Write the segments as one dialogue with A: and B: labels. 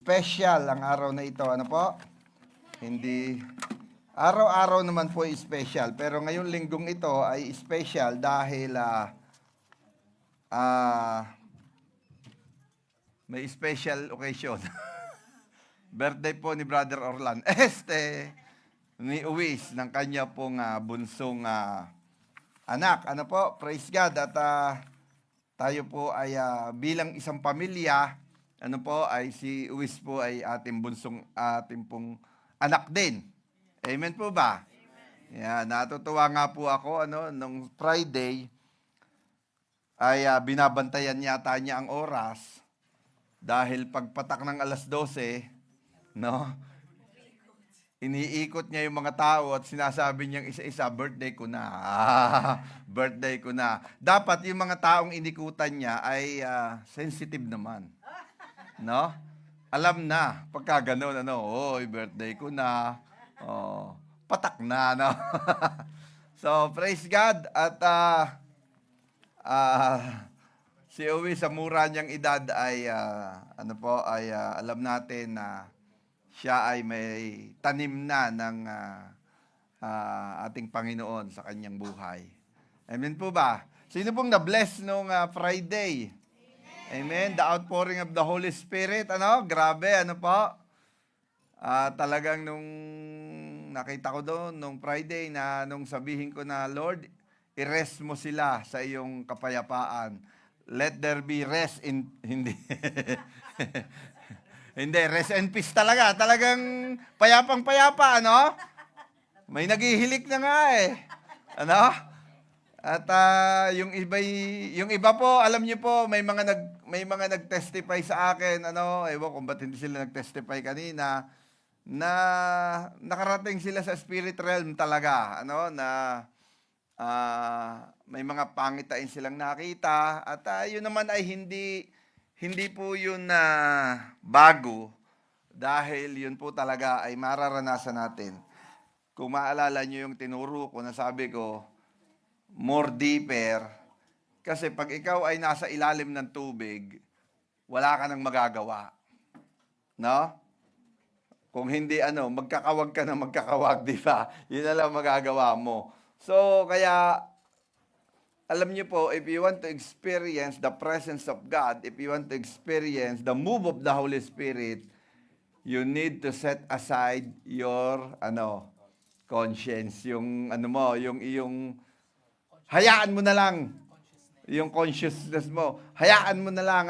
A: special ang araw na ito. Ano po? Hindi, araw-araw naman po ay special. Pero ngayong linggong ito ay special dahil may special occasion. Birthday po ni Brother Orlan. Ni Uwis ng kanya pong bunsong anak. Ano po? Praise God. At tayo po ay bilang isang pamilya, ano po, ay si Uwis po ay ating pong anak din. Amen po ba? Amen. Yeah, natutuwa nga po ako, nung Friday, ay binabantayan yata niya ang oras dahil pagpatak ng alas 12, no? Iniikot niya yung mga tao at sinasabi niyang isa-isa, birthday ko na. Birthday ko na. Dapat yung mga taong inikutan niya ay sensitive naman. No? Alam na, pagka ganun, birthday ko na. Oh, patak na, no? So, praise God. At si Uwi sa mura niyang edad ay, alam natin na siya ay may tanim na ng ating Panginoon sa kanyang buhay. Amen po ba? Sino pong na-bless nung Friday? Amen. The outpouring of the Holy Spirit. Grabe, po? Talagang nung nakita ko doon, nung Friday, nung sabihin ko na, Lord, i-rest mo sila sa iyong kapayapaan. Let there be rest in, hindi. Hindi, rest and peace talaga. Talagang payapang-payapa, May naghihilik na nga eh. At yung iba po, alam niyo po, may mga nag-testify sa akin, ewan kung ba't hindi sila nag-testify kanina, na nakarating sila sa spirit realm talaga, na may mga pangitain silang nakita, at yun naman ay hindi po yun na bago, dahil yun po talaga ay mararanasan natin. Kung maalala nyo yung tinuro ko na sabi ko, more deeper, kasi pag ikaw ay nasa ilalim ng tubig, wala ka nang magagawa. No? Kung hindi, magkakawag ka na magkakawag, di ba? Yun na lang magagawa mo. So, kaya, alam niyo po, if you want to experience the presence of God, if you want to experience the move of the Holy Spirit, you need to set aside your, conscience, yung, yung iyong, hayaan mo na lang, yung consciousness mo, hayaan mo na lang,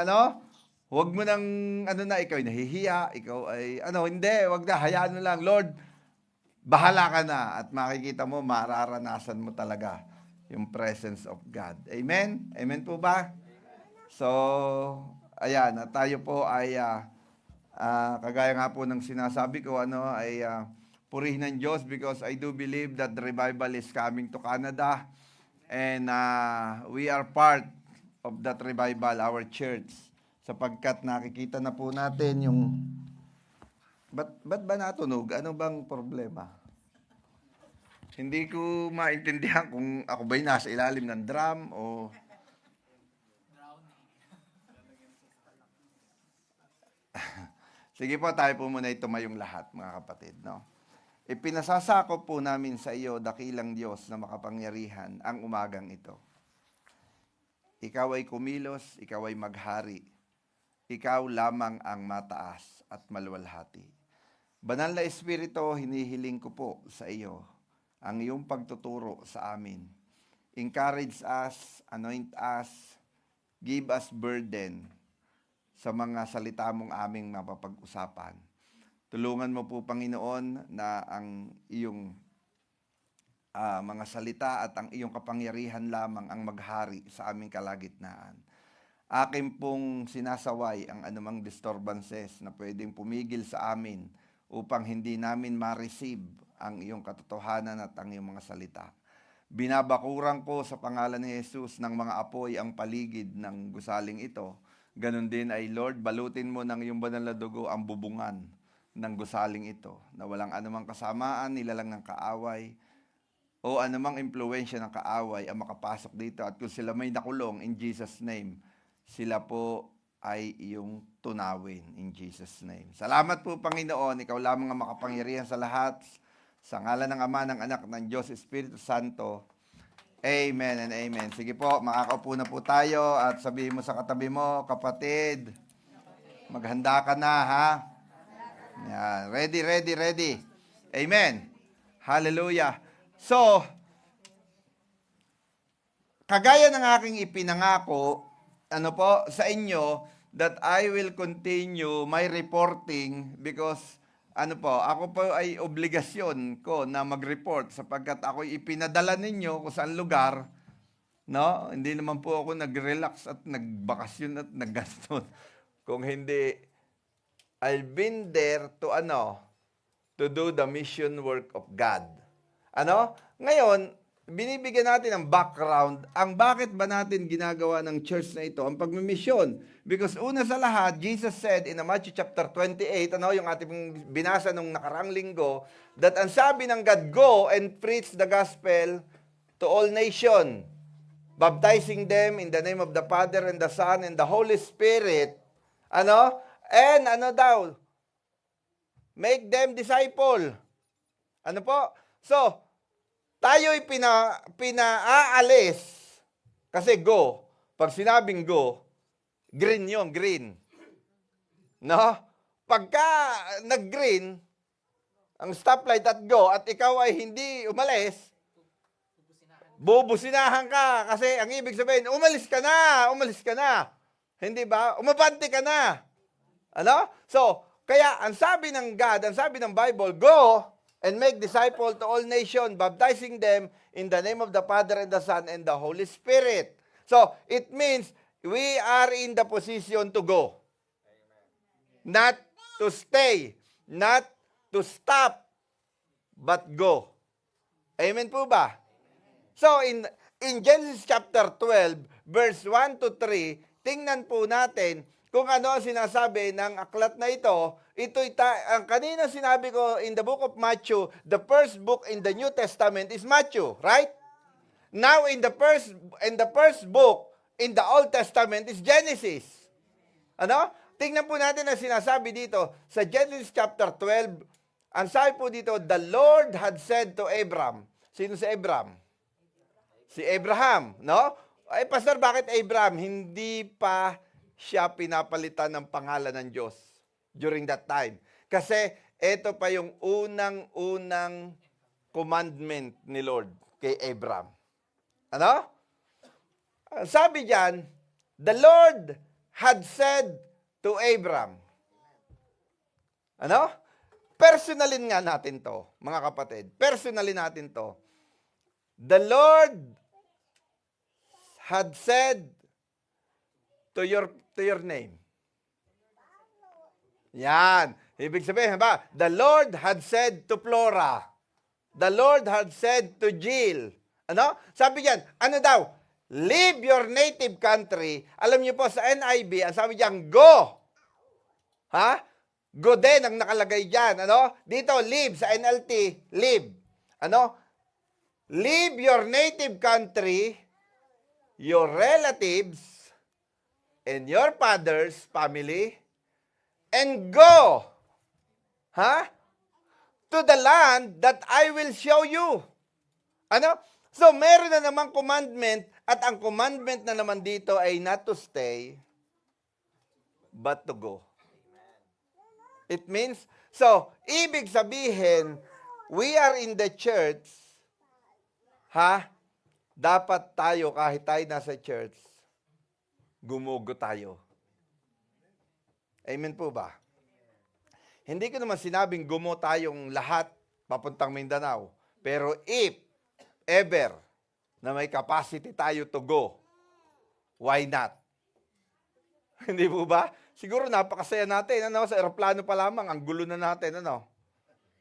A: huwag mo nang, ikaw ay nahihiya, ikaw ay, hindi, huwag na, hayaan mo lang, Lord, bahala ka na, at makikita mo, mararanasan mo talaga yung presence of God. Amen? Amen po ba? So, ayan, tayo po ay, kagaya nga po ng sinasabi ko, ay purihin ng Diyos because I do believe that the revival is coming to Canada and we are part of that revival, our church, sapagkat nakikita na po natin yung, ba't ba natunog? Ano bang problema? Hindi ko maintindihan kung ako ba'y nasa ilalim ng drum o... Sige po, tayo po muna tumayong lahat, mga kapatid, Ipinasasakop po namin sa iyo, dakilang Diyos na makapangyarihan, ang umagang ito. Ikaw ay kumilos, ikaw ay maghari. Ikaw lamang ang mataas at maluwalhati. Banal na Espiritu, hinihiling ko po sa iyo ang iyong pagtuturo sa amin. Encourage us, anoint us, give us burden sa mga salita mong aming mapapag-usapan. Tulungan mo po, Panginoon, na ang iyong mga salita at ang iyong kapangyarihan lamang ang maghari sa aming kalagitnaan. Akin pong sinasaway ang anumang disturbances na pwedeng pumigil sa amin upang hindi namin ma-receive ang iyong katotohanan at ang iyong mga salita. Binabakuran ko sa pangalan ni Jesus ng mga apoy ang paligid ng gusaling ito. Ganon din ay, Lord, balutin mo ng iyong banal na dugo ang bubungan ng gusaling ito, na walang anumang kasamaan, nilalang ng kaaway, o anumang impluwensya ng kaaway ang makapasok dito. At kung sila may nakulong, in Jesus' name, sila po ay iyong tunawin in Jesus' name. Salamat po, Panginoon. Ikaw lamang ang makapangyarihan sa lahat. Sa ngalan ng Ama, ng Anak, ng Diyos, Espiritu Santo. Amen and amen. Sige po, makakaupo na po tayo at sabihin mo sa katabi mo, kapatid, maghanda ka na, ha? Yan. Ready, ready, ready. Amen. Hallelujah. So, kagaya ng aking ipinangako, ano po, sa inyo, that I will continue my reporting because, ano po, ako po ay obligasyon ko na mag-report sapagkat ako ipinadala ninyo kung saan lugar, no? Hindi naman po ako nag-relax at nagbakasyon at naggastos. Kung hindi, I've been there to to do the mission work of God. Ngayon, binibigyan natin ng background ang bakit ba natin ginagawa ng church na ito, ang pagmimisyon. Because una sa lahat, Jesus said in Matthew chapter 28, yung ating binasa nung nakarang linggo, that ang sabi ng God, go and preach the gospel to all nation, baptizing them in the name of the Father and the Son and the Holy Spirit, and make them disciple. So, tayo'y pinaalis kasi go. Pag sinabing go, green yon, green. No? Pagka nag-green, ang stoplight at go, at ikaw ay hindi umalis, bubusinahan ka. Kasi ang ibig sabihin, umalis ka na. Hindi ba? Umabante ka na. So, kaya ang sabi ng God, ang sabi ng Bible, go and make disciples to all nations, baptizing them in the name of the Father and the Son and the Holy Spirit. So, it means we are in the position to go. Not to stay, not to stop, but go. Amen po ba? So, in Genesis chapter 12, verse 1 to 3, tingnan po natin kung ano ang sinasabi ng aklat na ito. Ang kanina sinabi ko in the book of Matthew, the first book in the New Testament is Matthew, right? Now in the first book in the Old Testament is Genesis. Tingnan po natin ang sinasabi dito sa Genesis chapter 12. Ang sabi po dito, the Lord had said to Abram. Sino si Abram? Si Abraham, no? Ay, Pastor, bakit Abraham? Hindi pa siya pinapalitan ng pangalan ng Diyos during that time. Kasi ito pa yung unang commandment ni Lord kay Abraham. Sabi diyan, the Lord had said to Abraham. Personalin nga natin to, mga kapatid. Personalin natin to. The Lord had said to your name. Yan. Ibig sabihin, ba? The Lord had said to Flora. The Lord had said to Jill. Sabi diyan, daw? Leave your native country. Alam niyo po, sa NIV, ang sabi diyan, go. Go din ang nakalagay diyan. Dito, live. Sa NLT, live. Leave your native country, your relatives, and your father's family, and go, to the land that I will show you. So, meron na namang commandment, at ang commandment na naman dito ay not to stay, but to go. It means, so, ibig sabihin, we are in the church, dapat tayo, kahit tayo nasa church, gumugo tayo. Amen po ba? Hindi ko naman sinabing gumo tayong lahat papuntang Mindanao. Pero if ever na may capacity tayo to go, why not? Hindi po ba? Siguro napakasaya natin. Sa aeroplano pa lamang, ang gulo na natin.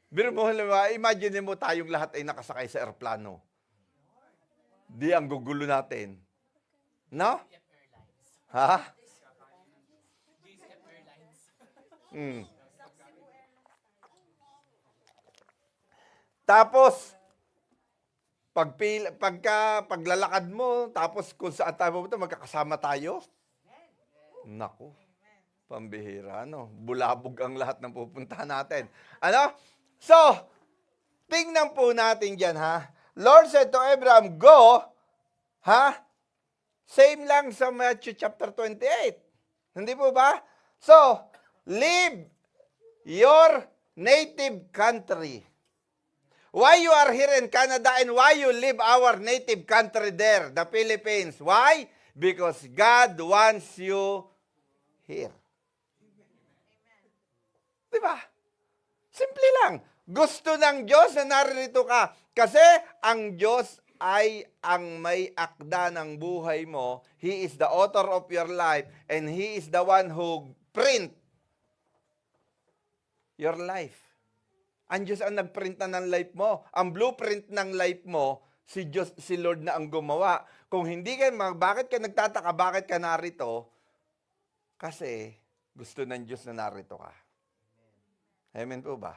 A: Pero mo, imagine mo tayong lahat ay nakasakay sa aeroplano. Di ang gugulo natin. No? Tapos, paglalakad mo, tapos kung saan tayo pupunta, magkakasama tayo. Naku. Pambihira, ano? Bulabog ang lahat ng pupuntahan natin. Ano? So, tingnan po natin dyan, ha? Lord said to Abraham, go, ha? Same lang sa Matthew chapter 28. Hindi po ba? So, leave your native country. Why you are here in Canada and why you leave our native country there, the Philippines? Why? Because God wants you here. Diba? Simple lang. Gusto ng Diyos na naririto ka. Kasi ang Diyos ay ang may akda ng buhay mo. He is the author of your life and He is the one who print your life. Ang Diyos ang nagprint na ng life mo. Ang blueprint ng life mo, si Diyos, si Lord na ang gumawa. Kung hindi ka, bakit ka nagtataka, bakit ka narito? Kasi gusto ng Diyos na narito ka. Amen po ba?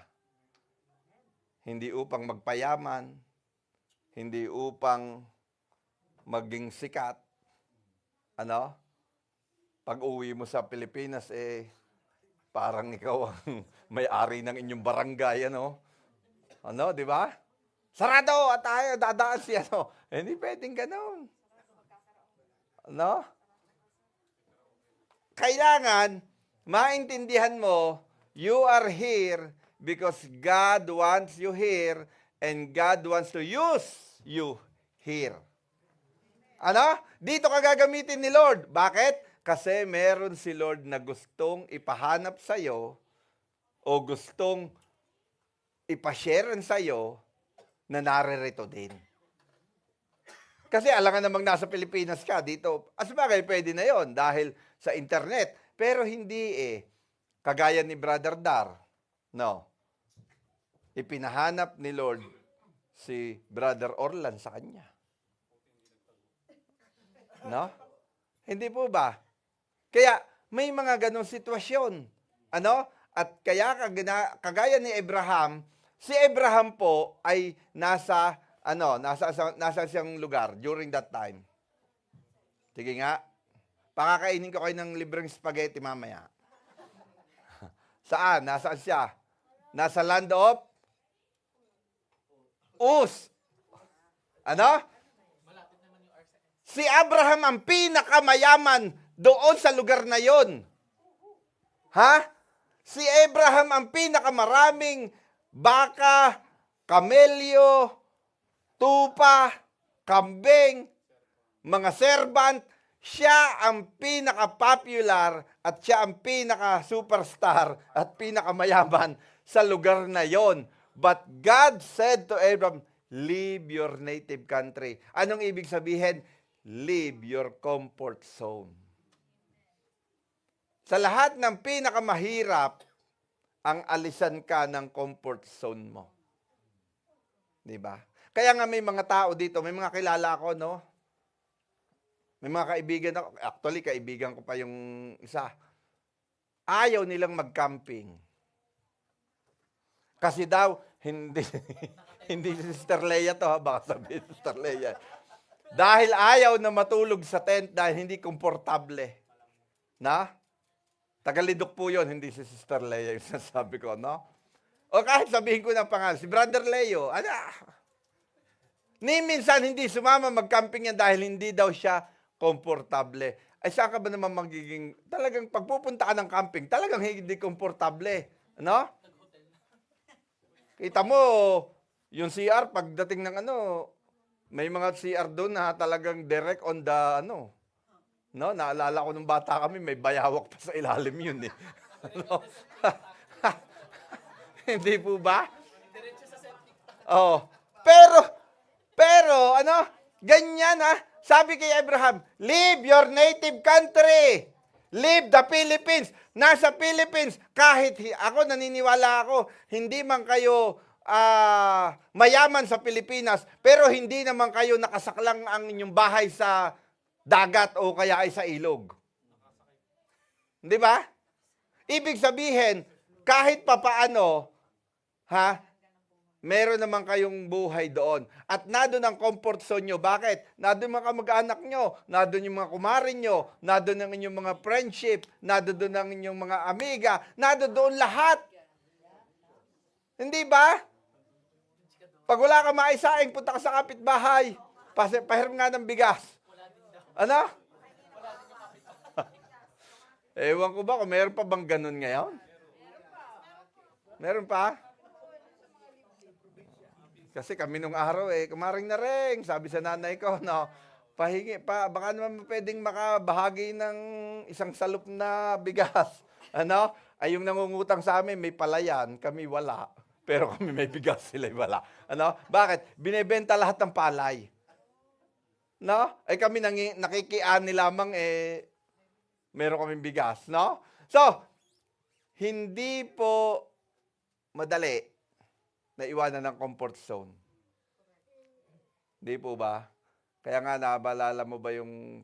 A: Hindi upang magpayaman, hindi upang maging sikat. Ano? Pag uwi mo sa Pilipinas, parang ikaw ang may-ari ng inyong barangay, ano? Ano, di ba? Sarado at tayo, dadaan siya, ano? Hindi pwedeng ganun. Ano? Kailangan, maintindihan mo, you are here because God wants you here and God wants to use you here. Ano? Dito ka gagamitin ni Lord. Bakit? Kasi meron si Lord na gustong ipahanap sa'yo o gustong ipashare sa'yo na naririto din. Kasi alangan namang nasa Pilipinas ka dito. Asbagay, pwede na yon dahil sa internet. Pero hindi kagaya ni Brother Dar. No. Ipinahanap ni Lord si Brother Orlan sa kanya. No? Hindi po ba? Kaya may mga ganong sitwasyon. Ano? At kaya kagaya ni Abraham, si Abraham po ay nasa siyang lugar during that time. Sige nga. Pakakainin ko kayo ng libreng spaghetti mamaya. Saan? Nasaan siya? Nasa land of Uz. Ano? Si Abraham ang pinakamayaman doon sa lugar na yon. Ha? Si Abraham ang pinakamaraming baka, kamelyo, tupa, kambing, mga servant. Siya ang pinaka-popular at siya ang pinaka-superstar at pinakamayaman sa lugar na yon. But God said to Abraham, leave your native country. Anong ibig sabihin? Leave your comfort zone. Sa lahat ng pinakamahirap, ang alisan ka ng comfort zone mo. Di ba? Kaya nga may mga tao dito, may mga kilala ko, no? May mga kaibigan ako, actually kaibigan ko pa yung isa. Ayaw nilang mag-camping. Kasi daw, hindi si Sister Leia to, ha? Baka sabihin Sister Leia. Dahil ayaw na matulog sa tent dahil hindi komportable. Na? Tagalidok po yun, hindi si Sister Leia yung sasabi ko, no? O kahit sabihin ko ng pangalan, si Brother Leo, ni minsan hindi sumama mag-camping yan dahil hindi daw siya komportable. Ay saan ka ba naman magiging, talagang pagpupunta ka ng camping, talagang hindi komportable. No? Kita mo, yung CR, pagdating ng may mga CR doon na talagang direct on the, no? Naalala ko nung bata kami, may bayawak pa sa ilalim yun eh. No? Hindi po ba? Oh. Pero, ganyan ha. Sabi kay Abraham, leave your native country. Leave the Philippines. Nasa Philippines, kahit ako naniniwala ako, hindi man kayo mayaman sa Pilipinas, pero hindi naman kayo nakasaklang ang inyong bahay sa dagat o kaya ay sa ilog. Di ba? Ibig sabihin, kahit papaano, meron naman kayong buhay doon. At nandun ang comfort zone nyo. Bakit? Nandun mga kamag-anak nyo, nandun yung mga kumarin nyo, nandun ang inyong mga friendship, nandun ang inyong mga amiga, nandun doon lahat. Hindi ba? Pag wala ka maisaing, punta ka sa kapitbahay. Pahiram nga ng bigas. Ano? Ewan ko ba kung meron pa bang ganun ngayon? Meron pa? Kasi kami nung araw kumaring na rin. Sabi sa nanay ko, no, pahingi pa, baka naman pwedeng makabahagi ng isang salup na bigas. Ano? Ay yung nangungutang sa amin, may palayan, kami wala. Pero kami may bigas, sila wala. Ano? Bakit? Binebenta lahat ng palay. No? Ay kami nakikiani lamang, meron kaming bigas. No? So, hindi po madali na iwanan ng comfort zone. Di po ba? Kaya nga naabalala mo ba yung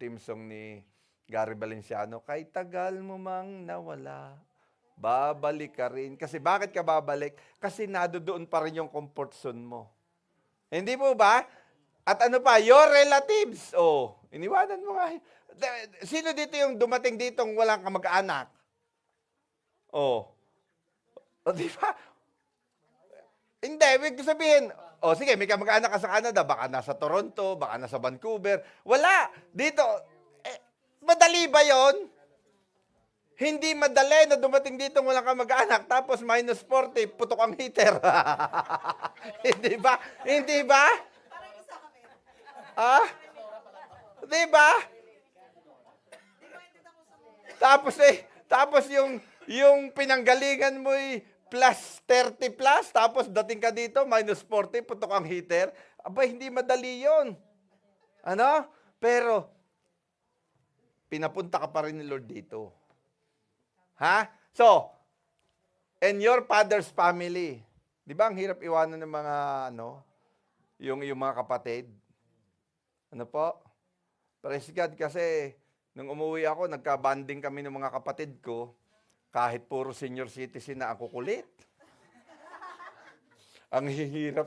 A: team song ni Gary Valenciano? Kay tagal mo mang nawala, babalik ka rin. Kasi bakit ka babalik? Kasi nadoon pa rin yung comfort zone mo. Hindi po ba? At ano pa? Your relatives. Oh, iniwanan mo nga. Sino dito yung dumating ditong walang kamag-anak? Oh. O di ba? Hindi, ibig sabihin, sige, may kamag-anak ka sa Canada, baka nasa Toronto, baka nasa Vancouver. Wala. Dito, madali ba yon? Hindi madali na dumating dito walang kamag-anak, tapos minus 40, putok ang heater. Hindi ba? Hindi ba? Ah? Di ba? Tapos yung pinanggalingan mo plus 30 plus, tapos dating ka dito, minus 40, putok ang heater. Aba, hindi madali yon. Ano? Pero, pinapunta ka pa rin ni Lord dito. Ha? So, and your father's family. Di ba ang hirap iwanan ng mga, yung mga kapatid? Ano po? Praise God, kasi, nung umuwi ako, nagka-banding kami ng mga kapatid ko, kahit puro senior citizen na ako kulit. Ang hihirap.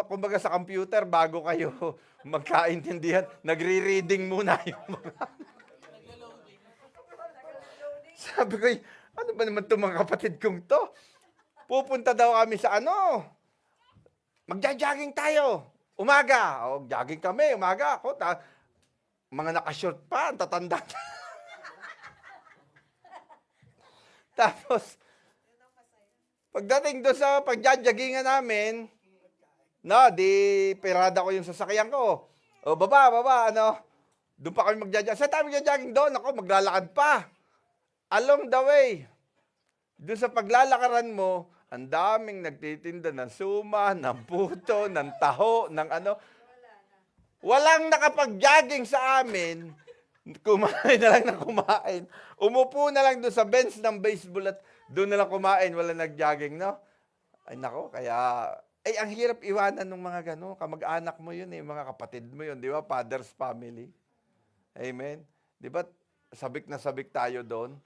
A: Kumbaga sa computer, bago kayo magkaintindihan, nagre-reading muna yung mga... Sabi ko, ano ba naman itong mga kapatid kong to? Pupunta daw kami sa magja-jogging tayo. Umaga. Jogging kami, umaga. Ako, mga nakashort pa, ang tatanda. Tapos, pagdating doon sa pagjajagingan namin, di pirada ko yung sasakyan ko. Baba, doon pa kami magjajagging. Saan tayo magjajagging doon? Ako, maglalakad pa. Along the way, doon sa paglalakaran mo, ang daming nagtitinda ng suma, ng puto, ng taho, ng Walang nakapag-jogging sa amin. Kumain na lang na kumain. Umupo na lang doon sa bench ng baseball at doon na lang kumain. Wala nag-jogging, no? Ay, nako, kaya... ang hirap iwanan ng mga gano'n. Kamag-anak mo yun, mga kapatid mo yun, di ba? Father's family. Amen? Di ba? Sabik na sabik tayo doon.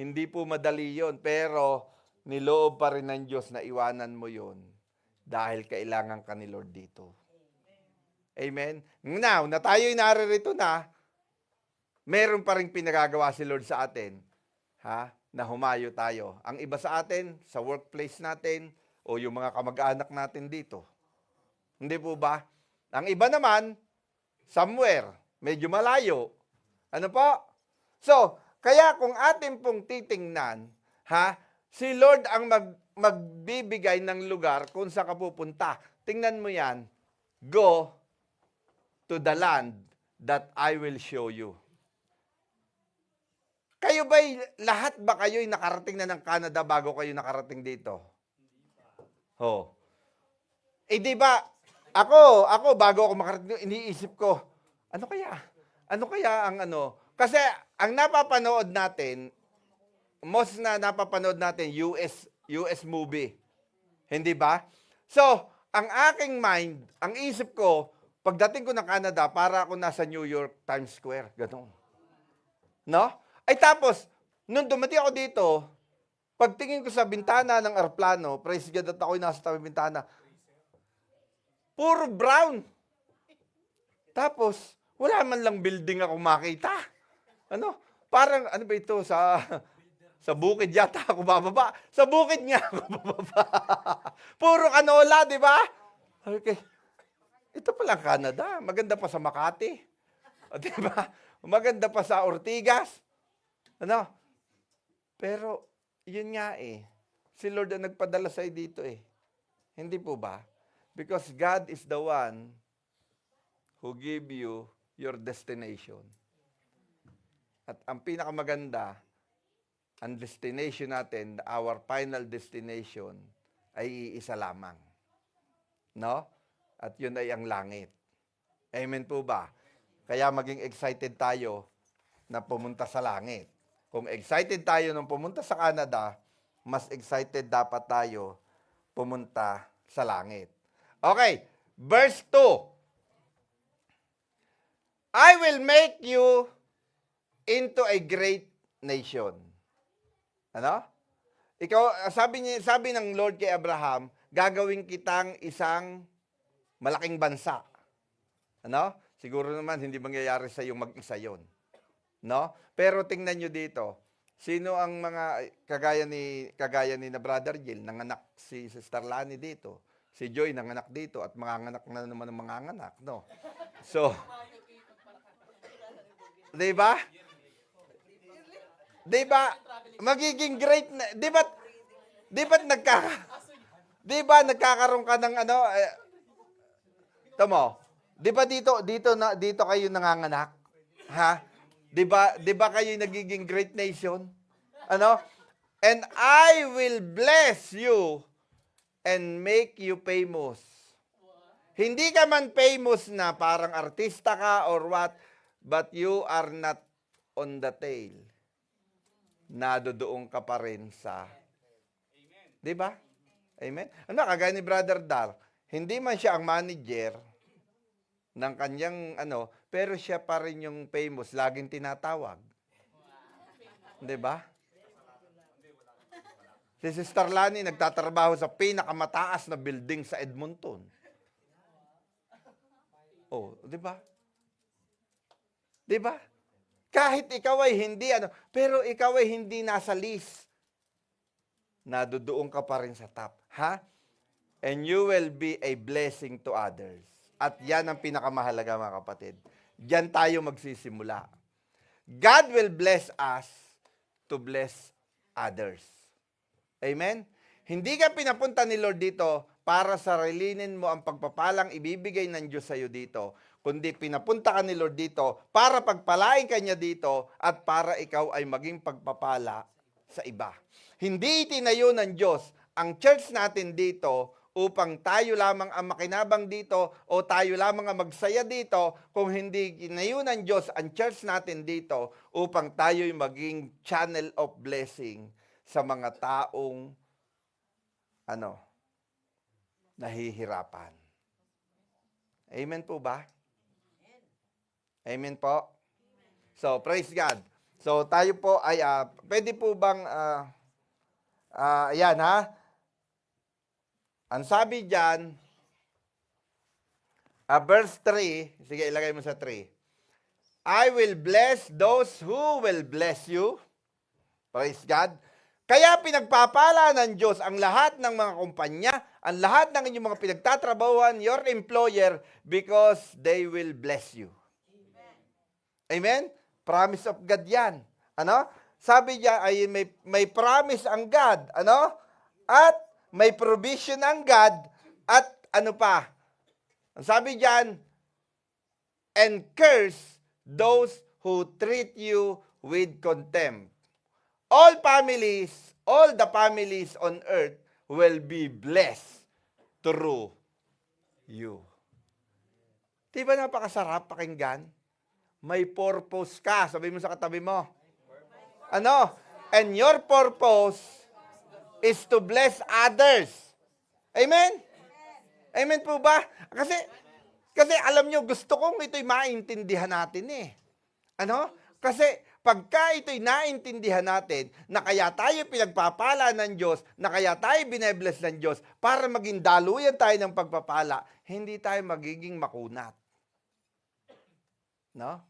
A: Hindi po madali yon, pero niloob pa rin ng Diyos na iwanan mo yon dahil kailangan ka ni Lord dito. Amen? Now, na tayo'y naririto na, meron pa rin pinagagawa si Lord sa atin, na humayo tayo. Ang iba sa atin, sa workplace natin, o yung mga kamag-anak natin dito. Hindi po ba? Ang iba naman, somewhere, medyo malayo. Ano po? So, kaya kung atin pong titingnan, si Lord ang magbibigay ng lugar kung saan ka pupunta. Tingnan mo yan, go to the land that I will show you. Kayo lahat ba kayo'y nakarating na ng Canada bago kayo nakarating dito? Di ba, ako bago ako makarating, iniisip ko, ano kaya ang Kasi ang napapanood natin, most na napapanood natin, US movie. Hindi ba? So, ang aking mind, ang isip ko, pagdating ko ng Canada, para ako nasa New York, Times Square, gano'n. No? Ay tapos, nung dumating ako dito, Pagtingin ko sa bintana ng aeroplano, praise God at ako'y nasa tabi bintana, puro brown. Tapos, wala man lang building ako makita. Ano? Parang, ano ba ito, sa bukid yata ako bababa. Sa bukid nga ako bababa. Puro kanola, di ba? Okay. Ito palang Canada. Maganda pa sa Makati. O, di ba? Maganda pa sa Ortigas. Ano? Pero, yun nga eh. Si Lord ang nagpadala sa'yo dito eh. Hindi po ba? Because God is the one who give you your destination. At ang pinakamaganda, ang destination natin, our final destination, ay iisa lamang. No? At yun ay ang langit. Amen po ba? Kaya maging excited tayo na pumunta sa langit. Kung excited tayo nung pumunta sa Canada, mas excited dapat tayo pumunta sa langit. Okay, verse 2. I will make you into a great nation. Ano? Ikaw, sabi ng Lord kay Abraham, gagawin kitang isang malaking bansa. Ano? Siguro naman hindi mangyayari sa iyo mag-isa 'yon. No? Pero tingnan niyo dito, sino ang mga kagaya ni na Brother Jill, nanganak si Sister Lani dito. Si Joy nanganak dito at manganganak na naman ng manganganak, no? So, 'di ba? 'Di ba? Magiging great na, 'di ba? 'Di ba nagkakaroon ka ng ano, tamo? 'Di ba dito kayo nanganganak? Ha? 'Di ba kayo nagiging great nation? Ano? And I will bless you and make you famous. Hindi ka man famous na parang artista ka or what, but you are not on the tail. Nadodoon ka pa rin sa... Di ba? Amen? Ano, kagaya ni Brother Dar, hindi man siya ang manager ng kanyang pero siya pa rin yung famous, laging tinatawag. Di ba? Si Sister Lani nagtatrabaho sa pinakamataas na building sa Edmonton. Oh, di ba? Di ba? Kahit ikaw ay hindi pero ikaw ay hindi nasa list. Nadudoon ka pa rin sa top. Ha? And you will be a blessing to others. At yan ang pinakamahalaga mga kapatid. Diyan tayo magsisimula. God will bless us to bless others. Amen? Hindi ka pinapunta ni Lord dito para sarilinin mo ang pagpapalang ibibigay ng Diyos sa iyo dito, kundi pinapunta ka ni Lord dito para pagpalain ka niya dito at para ikaw ay maging pagpapala sa iba. Hindi itinayo ng Diyos ang church natin dito upang tayo lamang ang makinabang dito o tayo lamang ang magsaya dito, kung hindi itinayo ng Diyos ang church natin dito upang tayo'y maging channel of blessing sa mga taong nahihirapan. Amen po ba? Amen po? So, praise God. So, tayo po ay, pwede po bang, ayan ha, ang sabi dyan, verse 3, sige ilagay mo sa 3, I will bless those who will bless you. Praise God. Kaya pinagpapala ng Diyos ang lahat ng mga kumpanya, ang lahat ng inyong mga pinagtatrabahuan, your employer, because they will bless you. Amen? Promise of God yan. Sabi niya ay may promise ang God. At may provision ang God. At pa? Ang sabi diyan, and curse those who treat you with contempt. All the families on earth will be blessed through you. Di ba napakasarap pakinggan? May purpose ka. Sabi mo sa katabi mo. And your purpose is to bless others. Amen? Amen po ba? Kasi alam nyo, gusto kong ito'y maintindihan natin eh. Kasi pagka ito'y naintindihan natin na kaya tayo pinagpapala ng Diyos, na kaya tayo binebless ng Diyos para maging daluyan tayo ng pagpapala, hindi tayo magiging makunat. No?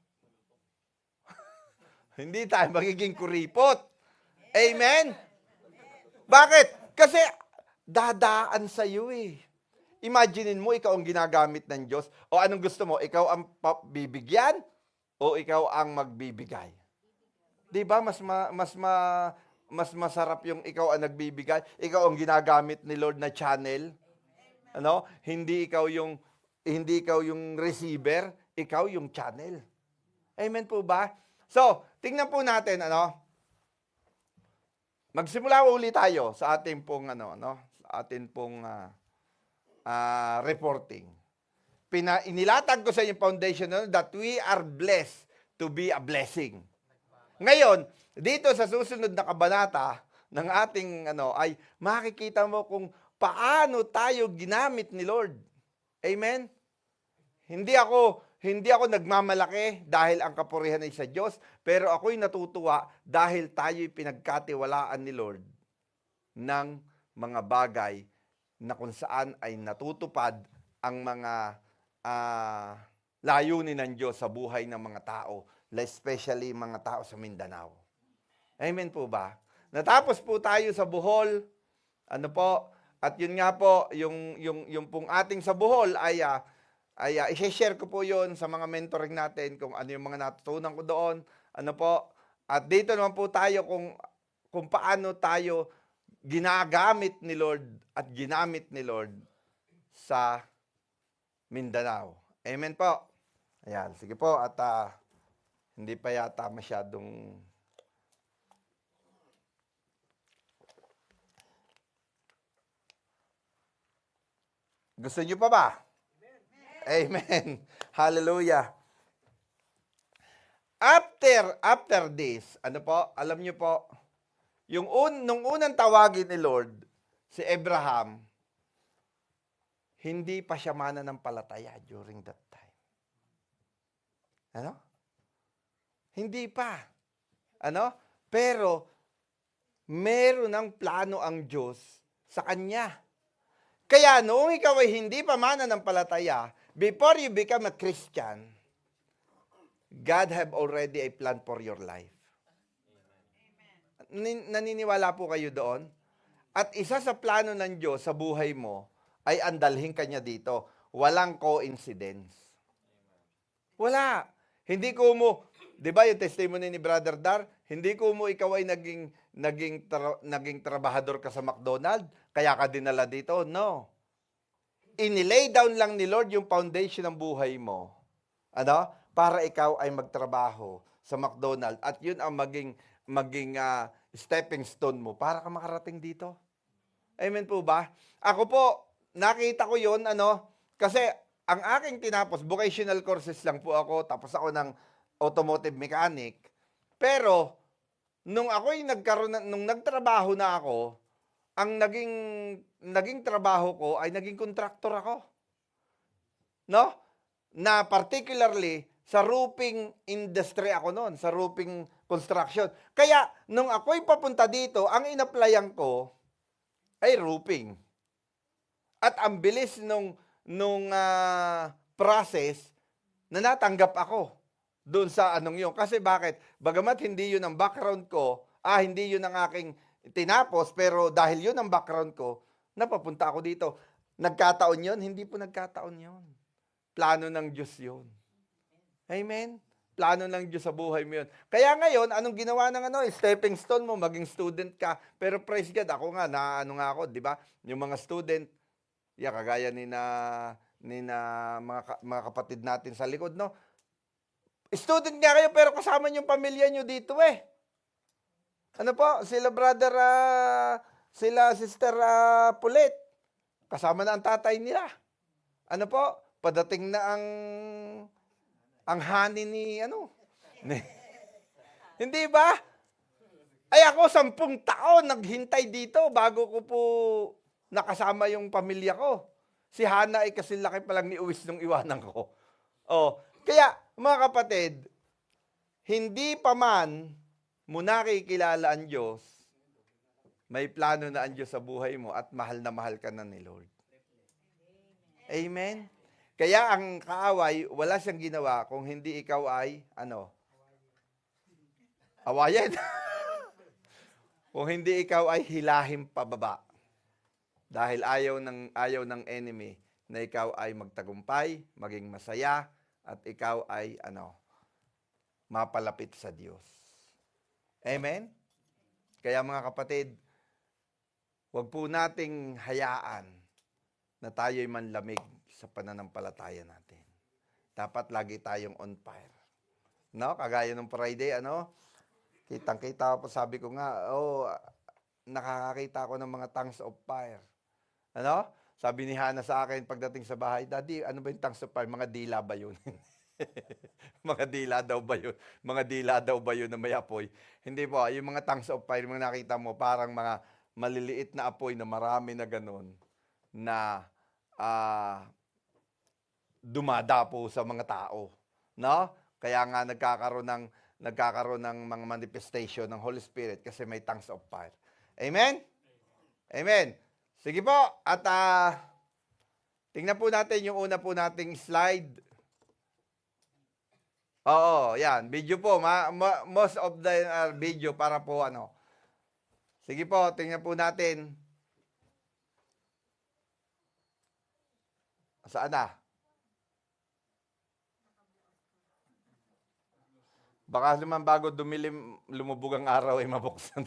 A: Hindi tayo magiging kuripot. Amen? Bakit? Kasi dadaan sa iyo eh. Imaginein mo, ikaw ang ginagamit ng Diyos. O anong gusto mo? Ikaw ang bibigyan o ikaw ang magbibigay? Di ba? Mas masarap yung ikaw ang nagbibigay. Ikaw ang ginagamit ni Lord na channel. Ano? Hindi ikaw yung receiver, ikaw yung channel. Amen po ba? So, tingnan po natin magsimula ulit tayo sa ating pong reporting. Inilatag ko sa inyo foundation that we are blessed to be a blessing. Ngayon, dito sa susunod na kabanata ng ating ay makikita mo kung paano tayo ginamit ni Lord. Amen? Hindi ako nagmamalaki dahil ang kapurihan ay sa Diyos, pero ako'y natutuwa dahil tayo'y pinagkatiwalaan ni Lord ng mga bagay na kung saan ay natutupad ang mga layunin ng Diyos sa buhay ng mga tao, especially mga tao sa Mindanao. Amen po ba? Natapos po tayo sa Bohol, at yun nga po, yung pong ating sa Bohol ay i-share ko po yun sa mga mentoring natin kung ano yung mga natutunan ko doon, at dito naman po tayo kung paano tayo ginagamit ni Lord at ginamit ni Lord sa Mindanao. Amen po. Ayan, sige po, at hindi pa yata masyadong gusto nyo pa ba? Amen. Hallelujah. After this, alam nyo po, nung unang tawagin ni Lord, si Abraham, hindi pa siya mananampalataya during that time. Hindi pa. Pero, meron ng plano ang Diyos sa kanya. Kaya noong ikaw ay hindi pa mananampalataya, before you become a Christian, God have already a plan for your life. Naniniwala po kayo doon? At isa sa plano ng Diyos sa buhay mo ay andalhin kanya dito. Walang coincidence. Wala. Hindi ko mo, di ba yung testimony ni Brother Dar, hindi ko mo ikaw ay naging trabahador ka sa McDonald's, kaya ka dinala dito. No. Inilay down lang ni Lord yung foundation ng buhay mo. Para ikaw ay magtrabaho sa McDonald's at yun ang maging stepping stone mo para ka makarating dito. Amen po ba? Ako po, nakita ko yun, kasi ang aking tinapos, vocational courses lang po ako, tapos ako ng automotive mechanic. Pero, nung nagtrabaho na ako, ang naging trabaho ko ay naging contractor ako. No? Na particularly, sa roofing industry ako noon, sa roofing construction. Kaya, nung ako'y papunta dito, ang in-applyan ko ay roofing. At ang bilis nung process na natanggap ako doon sa yun. Kasi bakit? Bagamat hindi yun ang background ko, hindi yun ang aking tinapos, pero dahil yun ang background ko, napapunta ako dito. Nagkataon yun? Hindi po nagkataon yun. Plano ng Diyos yun. Amen? Plano ng Diyos sa buhay mo yun. Kaya ngayon, anong ginawa ng stepping stone mo, maging student ka. Pero praise God, ako nga, ako, di ba? Yung mga student, kagaya ni mga kapatid natin sa likod, no? Student nga kayo, pero kasama yung pamilya nyo dito eh. Sila sister Pulit. Kasama na ang tatay nila. Padating na ang honey ni Hindi ba? Ay ako 10 taon naghintay dito bago ko po nakasama yung pamilya ko. Si Hana ay kasi laki pa lang ni Uwis nung iwanan ko. Kaya mga kapatid, hindi pa man mo nakikilala ang Diyos, may plano na ang Diyos sa buhay mo at mahal na mahal ka na ni Lord. Amen? Kaya ang kaaway, wala siyang ginawa kung hindi ikaw ay, awayan. Kung hindi ikaw ay hilahim pababa. Dahil ayaw ng enemy na ikaw ay magtagumpay, maging masaya, at ikaw ay, mapalapit sa Diyos. Amen? Kaya mga kapatid, huwag po nating hayaan na tayo'y manlamig sa pananampalataya natin. Dapat lagi tayong on fire. No? Kagaya ng Friday, kitang-kita po, sabi ko nga, nakakakita ako ng mga tongues of fire. Sabi ni Hana sa akin pagdating sa bahay, Daddy, ano ba yung tongues of fire? Mga dila ba yun? Mga dila daw ba yun? Mga dila daw ba yun na may apoy? Hindi po, yung mga tongues of fire, mga nakita mo, parang mga maliliit na apoy na marami na ganun, na dumadapo sa mga tao. No? Kaya nga nagkakaroon ng mga manifestation ng Holy Spirit kasi may tongues of fire. Amen? Amen. Sige po, at tingnan po natin yung una po nating slide. Oo, yan. Video po. Most of the video para po Sige po, tingnan po natin. Saan na? Baka naman bago lumubog ang araw ay mabuksan.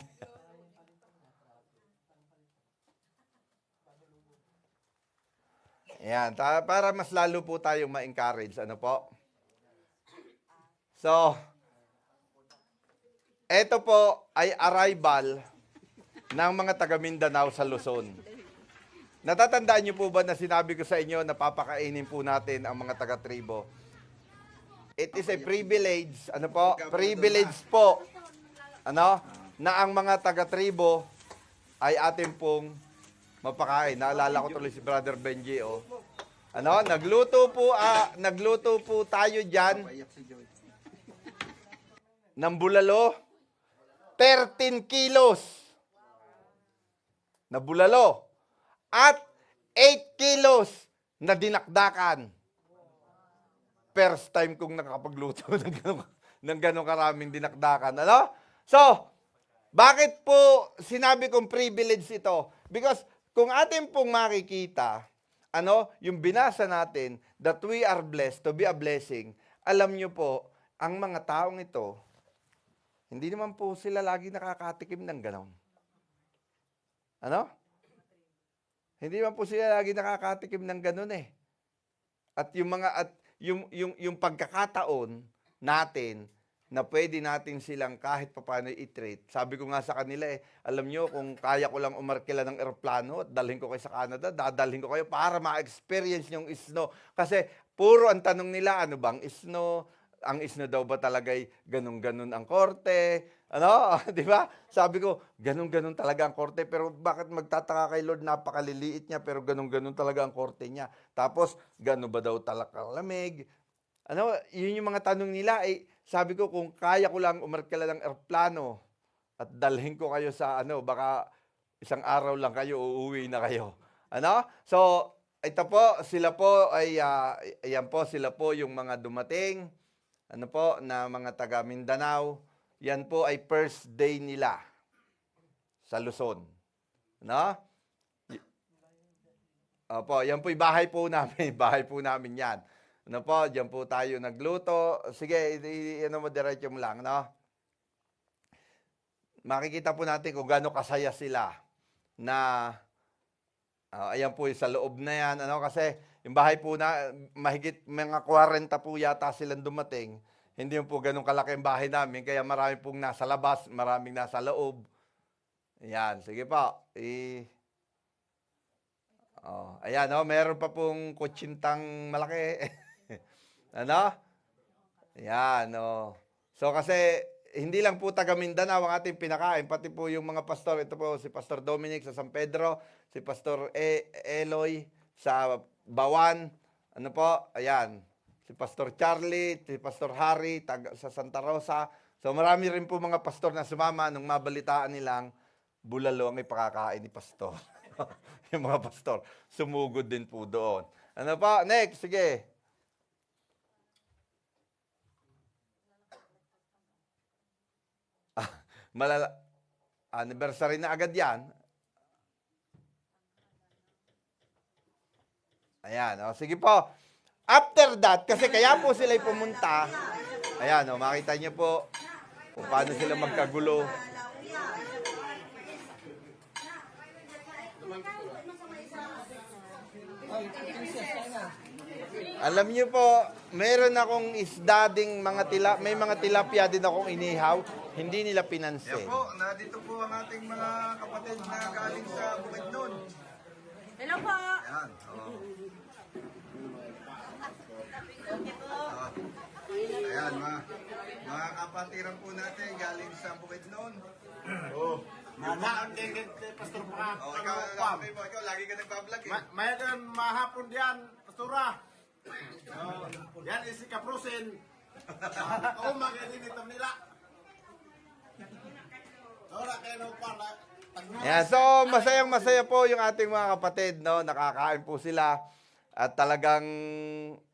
A: Yan, para mas lalo po tayong ma-encourage. Ano po? So, ito po ay arrival ng mga taga Mindanao sa Luzon. Natatandaan niyo po ba na sinabi ko sa inyo na papakainin po natin ang mga taga-tribo? It is a privilege, privilege po, na ang mga taga-tribo ay atin pong mapakain. Naalala ko tuloy si Brother Benji, nagluto po tayo diyan ng bulalo, 13 kilos na bulalo at 8 kilos na dinakdakan. First time kong nakakapagluto ng gano'ng karaming dinakdakan. So, bakit po sinabi kong privilege ito? Because kung atin pong makikita, yung binasa natin, that we are blessed to be a blessing, alam nyo po, ang mga taong ito, hindi naman po sila lagi nakakatikim ng gano'n. Hindi naman po sila lagi nakakatikim ng gano'n eh. At yung pagkakataon natin na pwede natin silang kahit papaano i-treat. Sabi ko nga sa kanila alam nyo, kung kaya ko lang umarkila ng eroplano at dalhin ko kayo sa Canada, dadalhin ko kayo para ma-experience yung snow. Kasi puro ang tanong nila, ano bang snow? Ang snow daw ba talagay ganun-ganun ang korte? Di ba? Sabi ko, ganun-ganun talaga ang korte, pero bakit magtataka kay Lord, napakaliliit niya, pero ganun-ganun talaga ang korte niya. Tapos, gano'n ba daw talaga lamig? Yun yung mga tanong nila, sabi ko, kung kaya ko lang umarkila ng eroplano at dalhin ko kayo sa baka isang araw lang kayo, uuwi na kayo. So, ito po, sila po ay, ayan po, sila po yung mga dumating, na mga taga Mindanao. Yan po ay first day nila sa Luzon. Opo, yan po yung bahay po namin. Bahay po namin yan. Diyan po tayo nagluto. Sige, diretso mo lang, Makikita po natin kung gaano kasaya sila na, ayan po yung sa loob na yan, kasi yung bahay po na, mahigit mga 40 po yata silang dumating. Hindi po ganun kalaki ang bahay namin, kaya marami pong nasa labas, maraming nasa loob. Ayan, sige po. Ayan, meron pa pong kutsintang malaki. Ayan, So kasi, hindi lang po taga Mindanao ang ating pinakain, pati po yung mga pastor. Ito po si Pastor Dominic sa San Pedro, si Pastor Eloy sa Bawan. Ayan. si Pastor Charlie, si Pastor Harry sa Santa Rosa. So marami rin po mga pastor na sumama nung mabalitaan nilang bulalo ang ipakakain ni Pastor. Yung mga pastor, sumugod din po doon. Ano pa? Next, sige. Anniversary na agad yan. Ayan, o, sige po. After that, kasi kaya po sila pumunta, ayan, o, makita niyo po kung paano sila magkagulo. Alam niyo po, meron akong isda ding may mga tilapia din akong inihaw, hindi nila pinansin.
B: Yan po, nandito po ang ating mga kapatid na galing sa Bukidnon.
C: Hello po.
B: Yan, Ayan, mga kapatiran po natin galing sa Bukidnon.
D: Naan din Pastor Pang.
B: Ikaw, lagi ka nagbablog eh.
D: Mayroon mahapon diyan, Pastora. Yan isi Kaprusin. O magandang itam nila. Ora kayo pa na.
A: Yeah, so masayang-masaya po yung ating mga kapatid, no? Nakakain po sila at talagang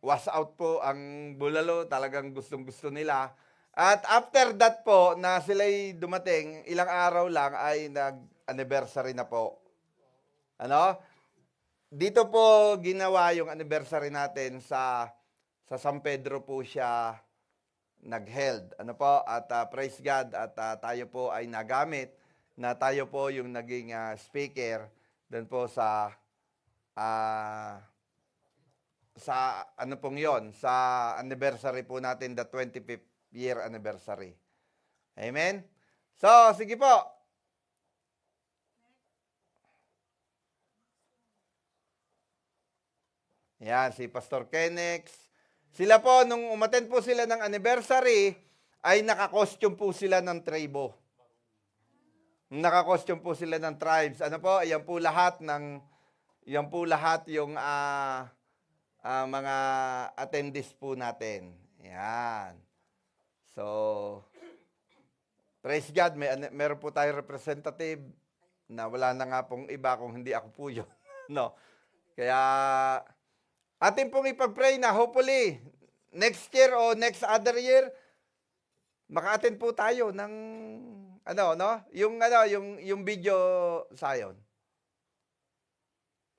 A: was out po ang bulalo, talagang gustong-gusto nila. At after that po, na sila'y dumating, ilang araw lang ay nag-anniversary na po. Ano? Dito po ginawa yung anniversary natin sa San Pedro po siya nag-held. Ano po? At praise God at tayo po ay nagamit na tayo po yung naging speaker doon po sa ano pong yon, sa anniversary po natin, the 25th year anniversary. Amen? So, sige po. Yan, si Pastor Kenex. Sila po, nung umattend po sila ng anniversary, ay naka-costume po sila ng tribo. Naka-costume po sila ng tribes. Ano po, yan po lahat yung mga attendees po natin. Yan. So, praise God, meron po tayong representative na wala na nga pong iba kung hindi ako po yun. No? Kaya, atin pong ipag-pray na hopefully, next year o next other year, maka-attend po tayo ng, yung video sayon.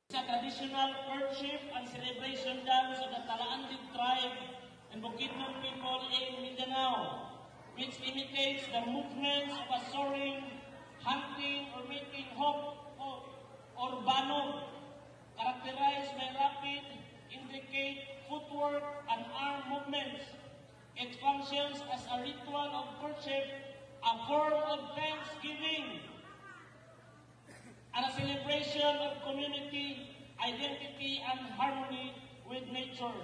E: Sa traditional worship and celebration dance of the Talaandid tribe and Bukidnon people in Mindanao, which imitates the movements of a soaring, hunting, or making hope or banog, characterized by rapid, intricate footwork and arm movements. It functions as a ritual of worship, a form of thanksgiving, and a celebration of community, identity, and harmony with nature.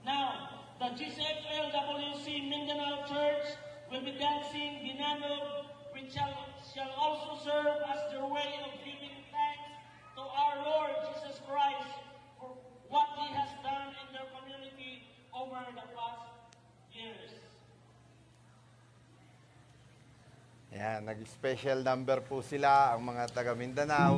E: Now, the GCFLWC Mindanao Church will be dancing Binanog, which shall also serve as their way of giving thanks to our Lord Jesus Christ for what He has done in their community over the past years.
A: Yan, nag-special number po sila ang mga taga Mindanao.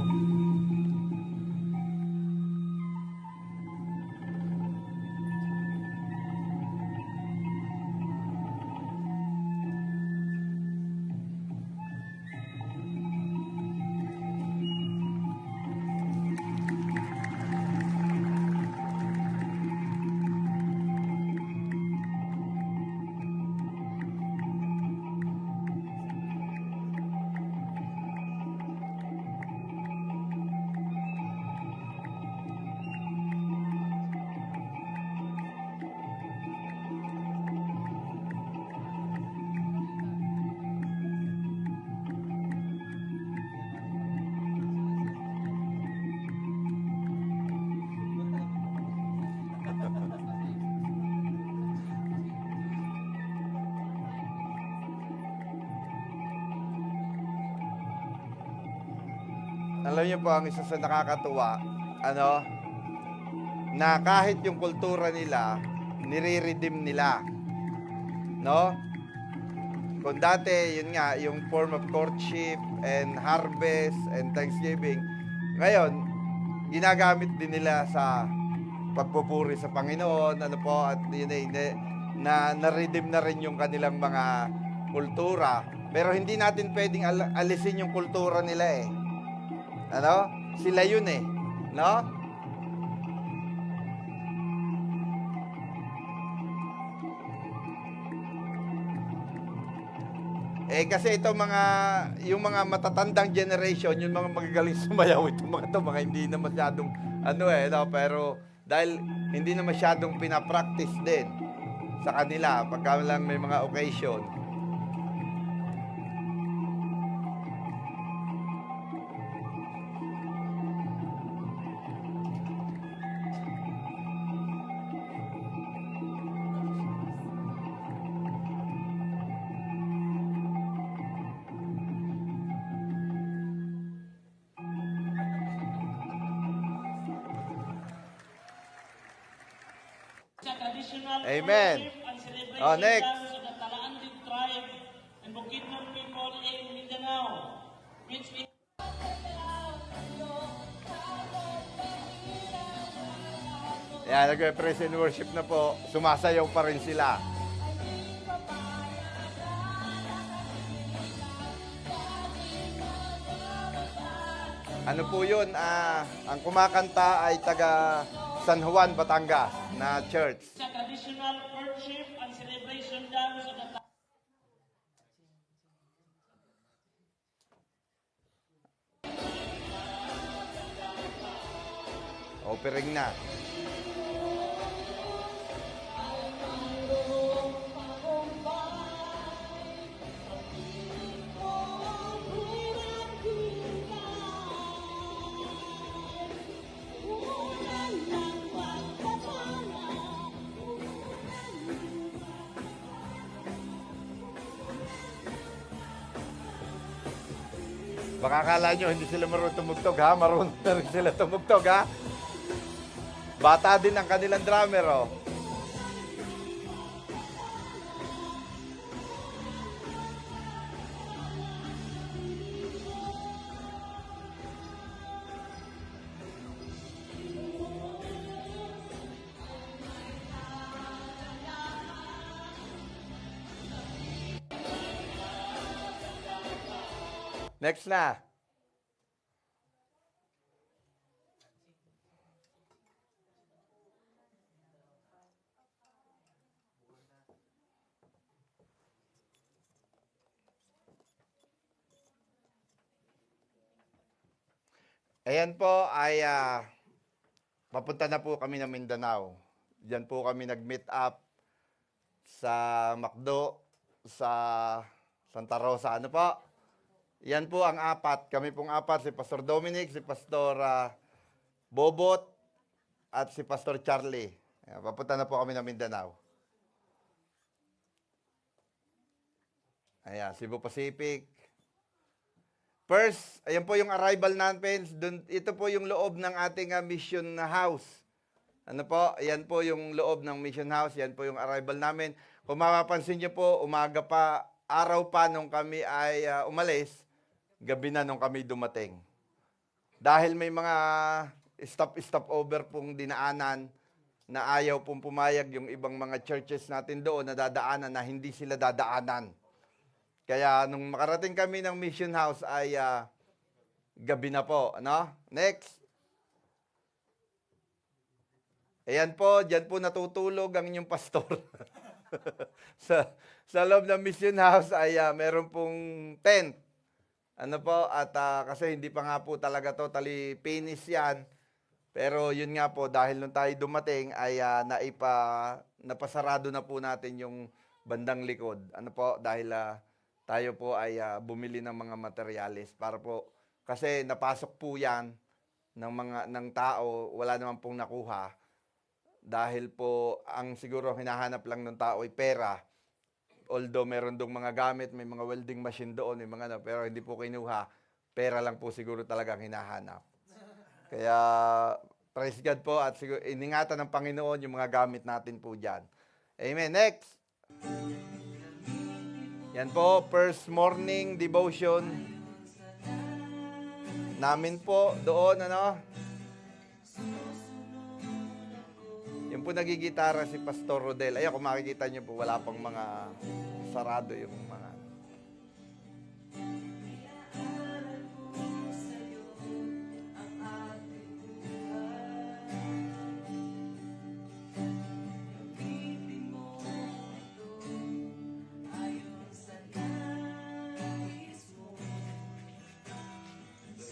A: Alam niyo po, ang isa sa nakakatuwa, na kahit yung kultura nila, nire-redeem nila. No? Kung dati, yun nga, yung form of courtship and harvest and Thanksgiving, ngayon, ginagamit din nila sa pagpupuri sa Panginoon, ano po, at yun na na-redeem na rin yung kanilang mga kultura. Pero hindi natin pwedeng alisin yung kultura nila eh. Ano? Sila yun eh. No? Eh kasi ito yung mga matatandang generation, yung mga magagaling sumayaw itong mga hindi na masyadong no, pero dahil hindi na masyadong pinapractice din sa kanila pagka lang may mga occasion.
E: Sa traditional
A: Amen.
E: worship and celebration
A: Oh, next.
E: dance of the Talaan-Tig tribe and Bukidnon people in Mindanao, which is
A: Yan, nagpe-praise and worship na po. Sumasayaw pa rin sila. Ano po yun? Ang kumakanta ay taga San Juan, Batangas na church.
E: sa traditional worship and celebration dance of the
A: Offering na. Baka akala nyo hindi sila marunong tumugtog ha? Marunong na rin sila tumugtog ha? Bata din ang kanilang drummer oh. Next na. Ayan po ay papunta na po kami ng Mindanao. Diyan po kami nag-meet up sa McDo, sa Santa Rosa. Ano po? Yan po ang apat. Kami pong apat, si Pastor Dominic, si Pastor Bobot, at si Pastor Charlie. Ayan, papunta na po kami ng Mindanao. Ayan, Cebu Pacific. First, ayan po yung arrival natin. Ito po yung loob ng ating mission house. Ano po? Ayan po yung loob ng mission house. Yan po yung arrival namin. Kung mapapansin nyo po, umaga pa, araw pa nung kami ay umalis, gabi na nung kami dumating. Dahil may mga stop over pong dinaanan na ayaw pong pumayag yung ibang mga churches natin doon na dadaanan na hindi sila dadaanan. Kaya nung makarating kami ng mission house ay gabi na po. Ano? Next. Ayan po, dyan po natutulog ang inyong pastor. sa loob ng mission house ay meron pong tent. Ano po, at kasi hindi pa nga po talaga totally finish yan. Pero yun nga po, dahil nung tayo dumating ay napasarado na po natin yung bandang likod. Ano po, dahil tayo po ay bumili ng mga materyales para po, kasi napasok po yan ng tao, wala naman pong nakuha. Dahil po, ang siguro hinahanap lang ng tao ay pera. Although meron dong mga gamit, may mga welding machine doon, may mga pero hindi po kinuha. Pera lang po siguro talagang hinahanap. Kaya Praise God po at siguro iningatan ng Panginoon yung mga gamit natin po dyan. Amen. Next. Yan po, first morning devotion namin po doon, ano? Yung po nagigitara si Pastor Rodel. Ayan, kung makikita niyo po, wala pang mga sarado yung mga...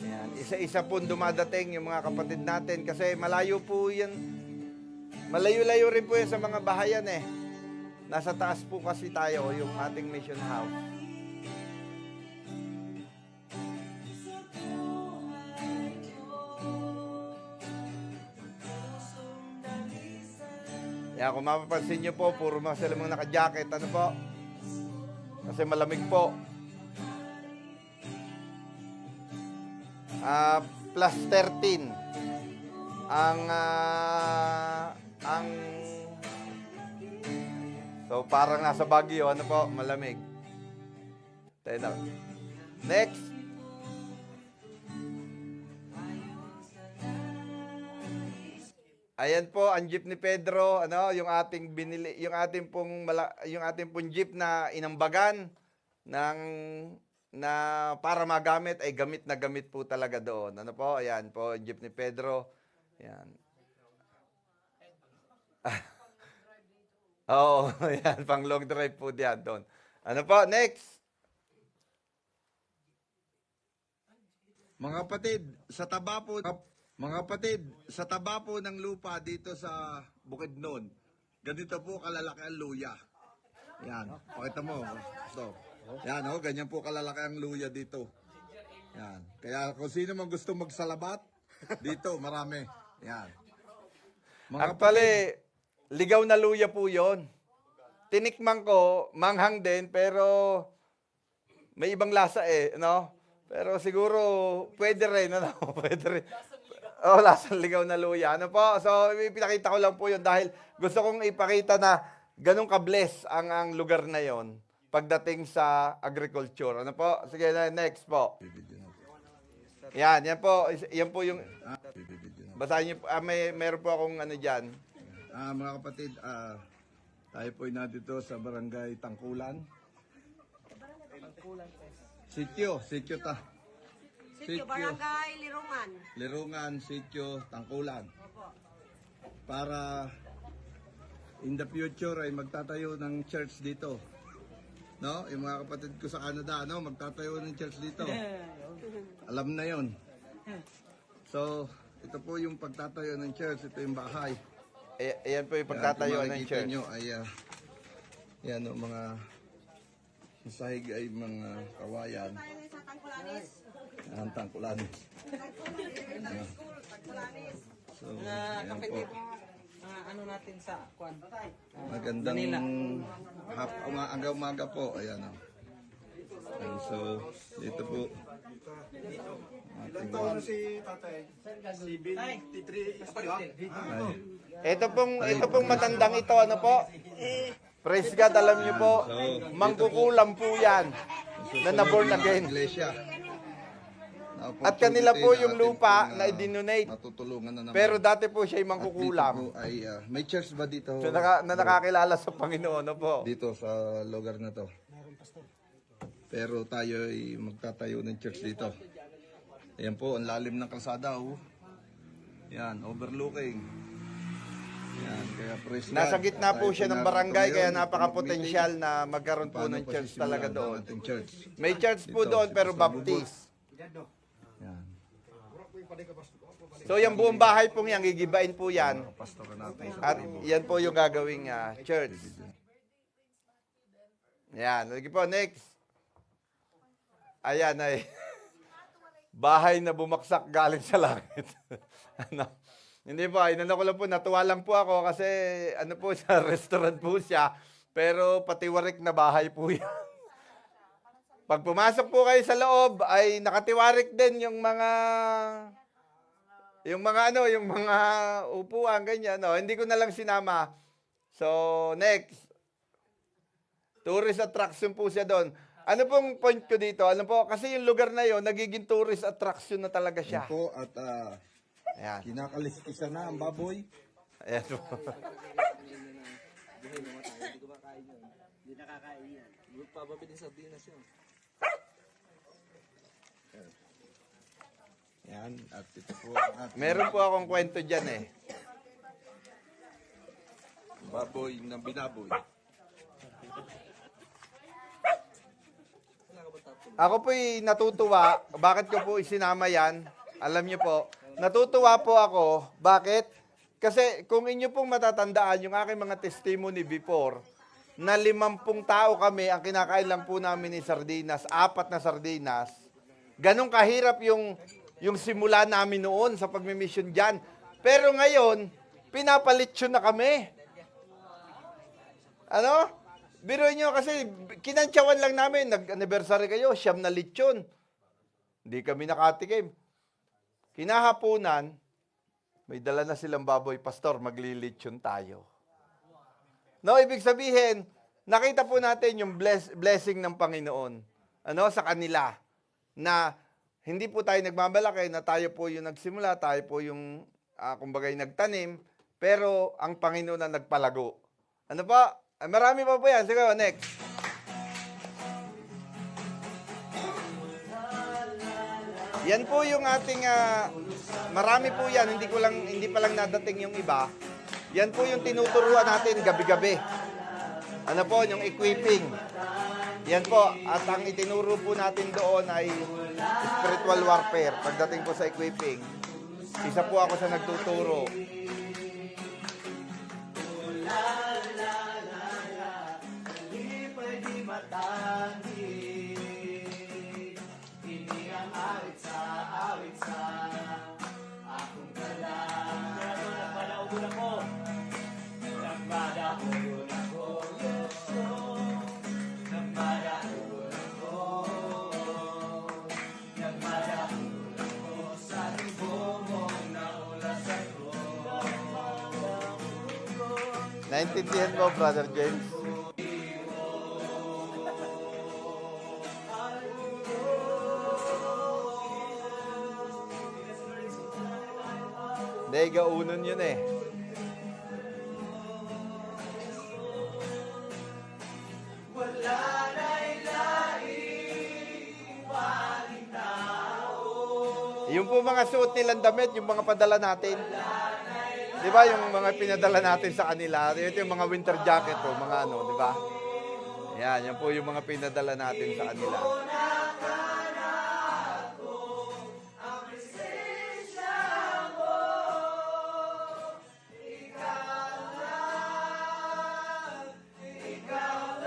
A: Yan. Isa-isa po dumadating yung mga kapatid natin kasi malayo po yan. Malayo-layo rin po yan sa mga bahayan eh. Nasa taas po kasi tayo, yung ating mission house. Yan, kung mapapansin nyo po, puro mga sila mga naka-jacket. Ano po? Kasi malamig po. Plus 13 ang so parang nasa Baguio, ano po, malamig. Next. Ayan po ang jeep ni Pedro, ano, yung ating binili, yung ating pong jeep na inambagan ng na para magamit ay gamit na gamit po talaga doon. Ano po? Ayan po, jeep ni Pedro. Ayan. Oo, ayan, pang long drive po diyan doon. Ano po? Next.
B: Mga kapatid, sa taba po, ng lupa dito sa Bukidnon, ganito po kalalaki ang luya. Yan, pakita mo. So, yan, ganyan po kalalaki ang luya dito. Yan. Kaya kung sino man gusto magsalabat, dito marami. Yan.
A: Actually, ligaw na luya po yon. Tinikman ko, manghang din, pero may ibang lasa eh, no? Pero siguro, pwede rin, ano? Pwede rin. Oh, lasang ligaw na luya. Ano po? So, pinakita ko lang po yun dahil gusto kong ipakita na ganun ka-bless ang lugar na yon pagdating sa agriculture. Ano po? Sige, next po. Yan po. Yan po yung... Basahin niyo po. Meron po akong ano dyan.
B: Mga kapatid, tayo po nandito sa barangay Tangkulan. Sityo ta.
C: Sityo, Barangay Lirungan.
B: Lirungan, Sityo, Tangkulan. Para in the future ay magtatayo ng church dito. No? Yung mga kapatid ko sa Canada, no, magtatayo ng church dito. Alam na 'yon. So, ito po yung pagtatayo ng church, ito yung bahay.
A: Ayan po yung pagtatayo ng church.
B: Nyo ay yan o, mga sahig ay mga kawayan.
C: Tayo sa Tangkulanis.
B: Ang Tangkulanis. So, yan po.
F: Ano natin sa kwan.
B: Magandang umaga po. Ayan o. And so, dito po.
D: Ilan taon na si tatay? 73 is ba?
A: Ito pong matandang ito, ano po? Praise God, alam niyo po, mangkukulam po yan na na-born again.
B: Iglesia.
A: At kanila po yung lupa na i-donate.
B: Matutulungan na naman.
A: Pero dati po siya yung
B: At dito
A: mangkukulam.
B: po ay, may church ba dito?
A: Na nakakilala sa Panginoon, ano po?
B: Dito sa lugar na to. Pero tayo ay magtatayo ng church dito. Ayan po, ang lalim ng kalsada. Oh. Yan, overlooking. Yan, kaya praise God.
A: Nasa gitna po
B: Tayo
A: siya ng
B: narito
A: barangay,
B: ngayon,
A: kaya
B: meeting.
A: napaka-potensyal na magkaroon po
B: Paano
A: ng church
B: pasisimulan
A: talaga
B: ang
A: doon.
B: ating church?
A: May church po
B: Dito,
A: doon,
B: si
A: pero
B: Pastor
A: baptist.
B: Yan,
A: So yung buong bahay pong yan, gigibain po yan.
B: mga pastor natin.
A: At yan po yung gagawing church. Yan. Sige po, next. Ayan ay bahay na bumaksak galing sa langit. Ano? Hindi po, inano ko lang po, natuwa lang po ako kasi ano po, sa restaurant po siya, pero patiwarik na bahay po yan. Pag pumasok po kayo sa loob, ay nakatiwarik din yung mga Yung mga ano, yung mga upuan, ganyan, no? Hindi ko na lang sinama. So, next. Tourist attraction po siya doon. Ano pong point ko dito? Alam po, kasi yung lugar na yon nagiging tourist attraction na talaga siya.
B: Yan po, at
A: Ayan.
B: kinakaliskisa na ang baboy.
A: Ayan po.
F: Hindi nakakain yan. Pababiling sardinas yun.
B: Yan, at ito po ang ating
A: Meron po akong kwento dyan eh.
B: baboy na binaboy.
A: Ako po'y natutuwa. Bakit ko po isinama yan? Alam niyo po, natutuwa po ako. Bakit? Kasi kung inyo pong matatandaan yung aking mga testimony before, na 50 tao kami, ang kinakain lang po namin ni sardinas, 4 na sardinas. Ganong kahirap yung simula namin noon sa pagmimission dyan. Pero ngayon, pinapalitsyon na kami. Ano? Biruin nyo kasi kinantsawan lang namin. Nag-anniversary kayo, 9 na litsyon. Hindi kami nakatikim. Kinahapunan, may dala na silang baboy, pastor, maglilitsyon tayo. No, ibig sabihin, nakita po natin yung blessing ng Panginoon. Ano, sa kanila. Na hindi po tayo nagmamalaki, na tayo po yung nagsimula, tayo po yung, kumbagay, nagtanim, pero ang Panginoon na nagpalago. Ano pa? Marami pa po yan. Sige, next. Yan po yung ating, marami po yan, hindi pa lang nadating yung iba. Yan po yung tinuturuan natin gabi-gabi. Ano po, yung equipping. Yan po, at ang itinuro po natin doon ay spiritual warfare. Pagdating po sa equipping, isa po ako sa nagtuturo. Naintindihan mo, Brother James? Hindi, gaunon yun eh. Yung po mga suot nilang damit, yung mga padala natin. Di ba yung mga pinadala natin sa kanila? Ito yung mga winter jacket o mga ano, di ba? Yan po yung mga pinadala natin sa kanila.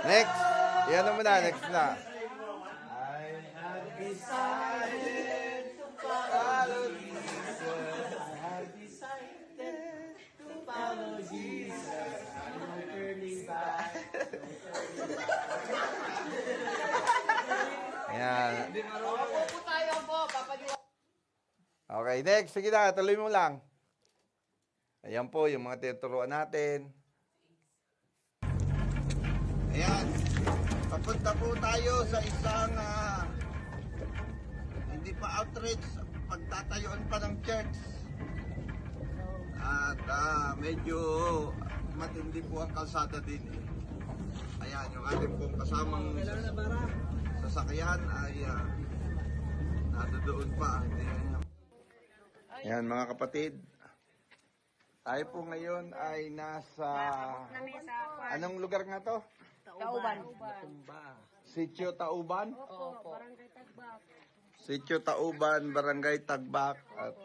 A: Next. Yan mo na, next na. Ayan. Okay, next. Sige na, tuloy mo lang. Ayan po, yung mga tinuturuan natin. Ayan. Papunta po tayo sa isang hindi pa outreach, pagtatayuan pa ng church. At medyo matindi po ang kalsada din eh. Ayan, yung ating pong kasamang sasakyan ay nadodoon pa. Ayan mga kapatid, tayo po ngayon ay nasa, anong lugar nga to?
C: Tauban.
A: Sitio Tauban?
C: Opo, Barangay Tagbak.
A: Sitio Tauban, Barangay Tagbak. At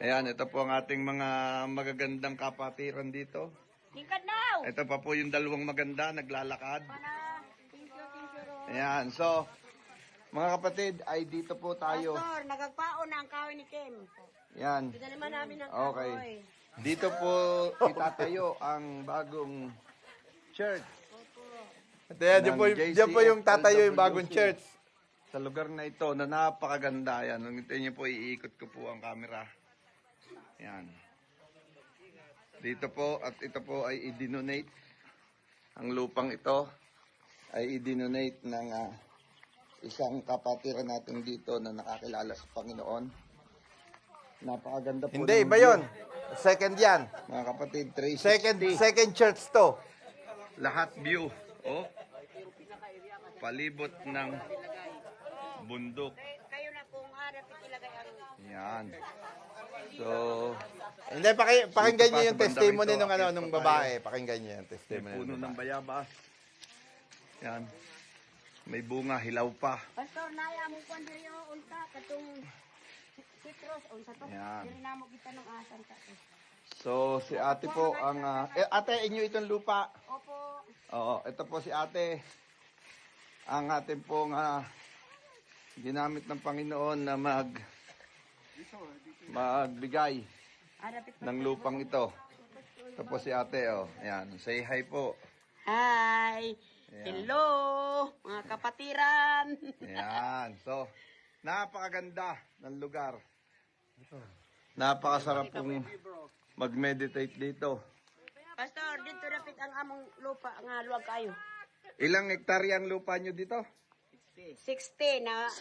A: ayan, ito po ang ating mga magagandang kapatiran dito.
C: Tingkad now!
A: Ito pa po yung dalawang maganda, naglalakad.
C: Thank you,
A: Ayan, so, mga kapatid, ay dito po tayo.
C: Pastor, nagagpaon na ang kahoy ni Kim.
A: Yan.
C: Pinaliman namin ang
A: Okay.
C: kahoy.
A: Dito po itatayo ang bagong church. Ito yan,
B: Ng
A: dyan po yung tatayo yung bagong
B: JCFWC.
A: church. sa lugar na ito na napakaganda. Yan, hintayin niyo po, iikot ko po ang camera. Yan. Dito po, at ito po ay i-donate. Ang lupang ito ay i-donate ng isang kapatiran natin dito na nakakilala sa Panginoon. Napakaganda po.
G: Hindi,
A: ng
G: iba
A: view.
G: yun. Second yan.
A: Mga kapatid, 360.
G: Second church to.
A: Lahat view. Oh. Palibot ng bundok.
C: Kayo na kung harap ilagay ang...
A: Yan. So,
G: Hindi, pakinggan
A: Dito pa
G: niyo yung
A: sa bandang
G: testimony
A: ito,
G: nung
A: akit
G: nung
A: pa
G: babae. Pakinggan niyo yung
A: may
G: testimony
A: puno
G: ng
A: ng
G: babae.
A: bayabas. Yan. May bunga, hilaw pa.
C: Pastor, naya mo kung diri yung unta, katong citrus, unsa to?
A: Yan.
C: Diri na mo kita ng asan ka.
A: So, si ate po ang... ate, inyo itong lupa.
C: Opo.
A: Oo, ito po si ate. Ang ating pong ginamit ng Panginoon na magbigay
C: Harapit pa.
A: ng lupang ito. Ito po si ate, oh. Ayan, say hi po.
C: Hi! Hello! Mga kapatiran!
A: Ayan, so, napakaganda ng lugar. Napakasarap pong mag-meditate dito.
C: Pastor, dito rapit ang among lupa nga luwag kayo.
A: Ilang hektarya ang lupa nyo dito?
C: 60 na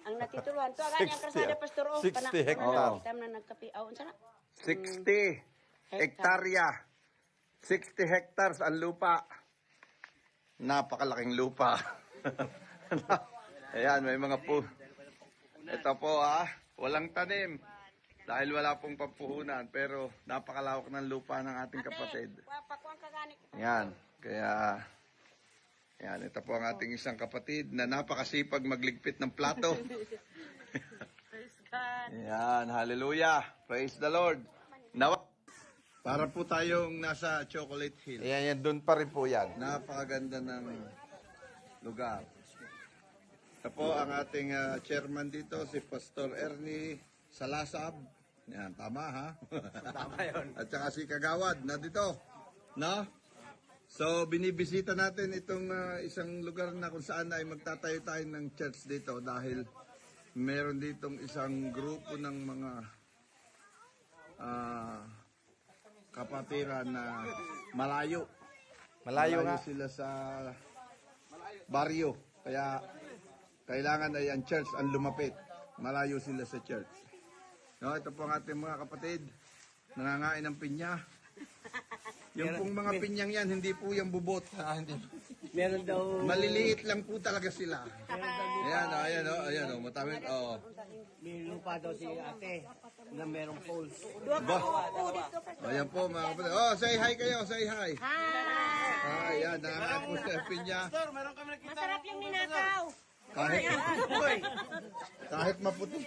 C: ang natituluan to ganyang krasada pastor
G: 60 hectare.
C: Tam na nagkapi unsa na
A: 60 hektarya. 60 hectares ang lupa. Napakalaking lupa. Ayan, may mga po. Ito po walang tanim. Dahil wala pong pampuhunan. Pero napakalawak ng lupa ng ating kapatid.
C: pakuan ka gani
A: Yan, kaya... Yan, ito po ang ating isang kapatid na napakasipag magligpit ng plato.
C: praise God
A: Yan, hallelujah. Praise the Lord. Para po tayong nasa Chocolate Hill.
G: Ayan, yan, doon pa rin po yan.
A: Napakaganda ng lugar. Ito po ang ating chairman dito, si Pastor Ernie Salasab. Yan, tama ha? Tama yun. At saka si Kagawad na dito. No? So, binibisita natin itong isang lugar na kung saan ay magtatayo tayo ng church dito dahil meron ditong isang grupo ng mga kapatiran na malayo.
G: Malayo nga.
A: Sila sa baryo. Kaya kailangan ay ang church ang lumapit. Malayo sila sa church. No, ito po ang ating mga kapatid. Nangangain ng pinya. Yung pong mga pinyang yan, hindi po yung bubot. Hindi.
F: Meron daw...
A: Maliliit lang po talaga sila. Ayan o, matamit. Oh.
F: May lupa daw si ate na merong poles.
A: Ayan po mga kapatid. Oh, say hi kayo, say hi.
C: Hi!
A: Ayan, nangangain po sa pinya.
C: Masarap yung ninakaw!
A: Kahit maputi.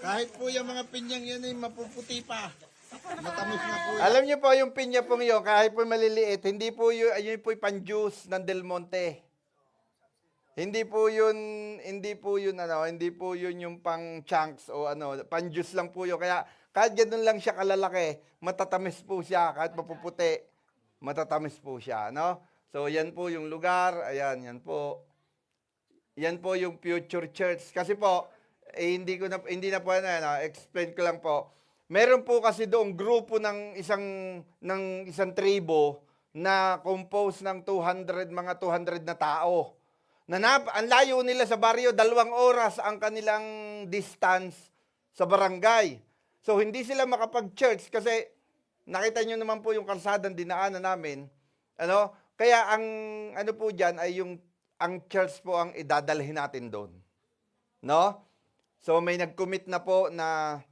A: Kahit po yung mga pinyang yan ay mapuputi pa. Matamis na po.
G: Alam niyo po yung pinya pong yun, kahit po maliliit, hindi po yun, ayun po yung pan-juice ng Del Monte. Hindi po yun yung pang chunks o pan-juice lang po yun. Kaya kahit ganun lang siya kalalaki, matatamis po siya, kahit mapuputi, matatamis po siya, no? So yan po yung lugar, ayan, yan po. Yan po yung future church. Kasi po, hindi na po explain ko lang po. Meron po kasi doong grupo ng isang tribo na composed ng mga 200 na tao. Ang layo nila sa baryo, 2 oras ang kanilang distance sa barangay. So hindi sila makapag-church kasi nakita nyo naman po yung kalsadang dinaanan namin. Kaya ang po diyan ay ang church po ang idadalhin natin doon. No? So may nag-commit na po na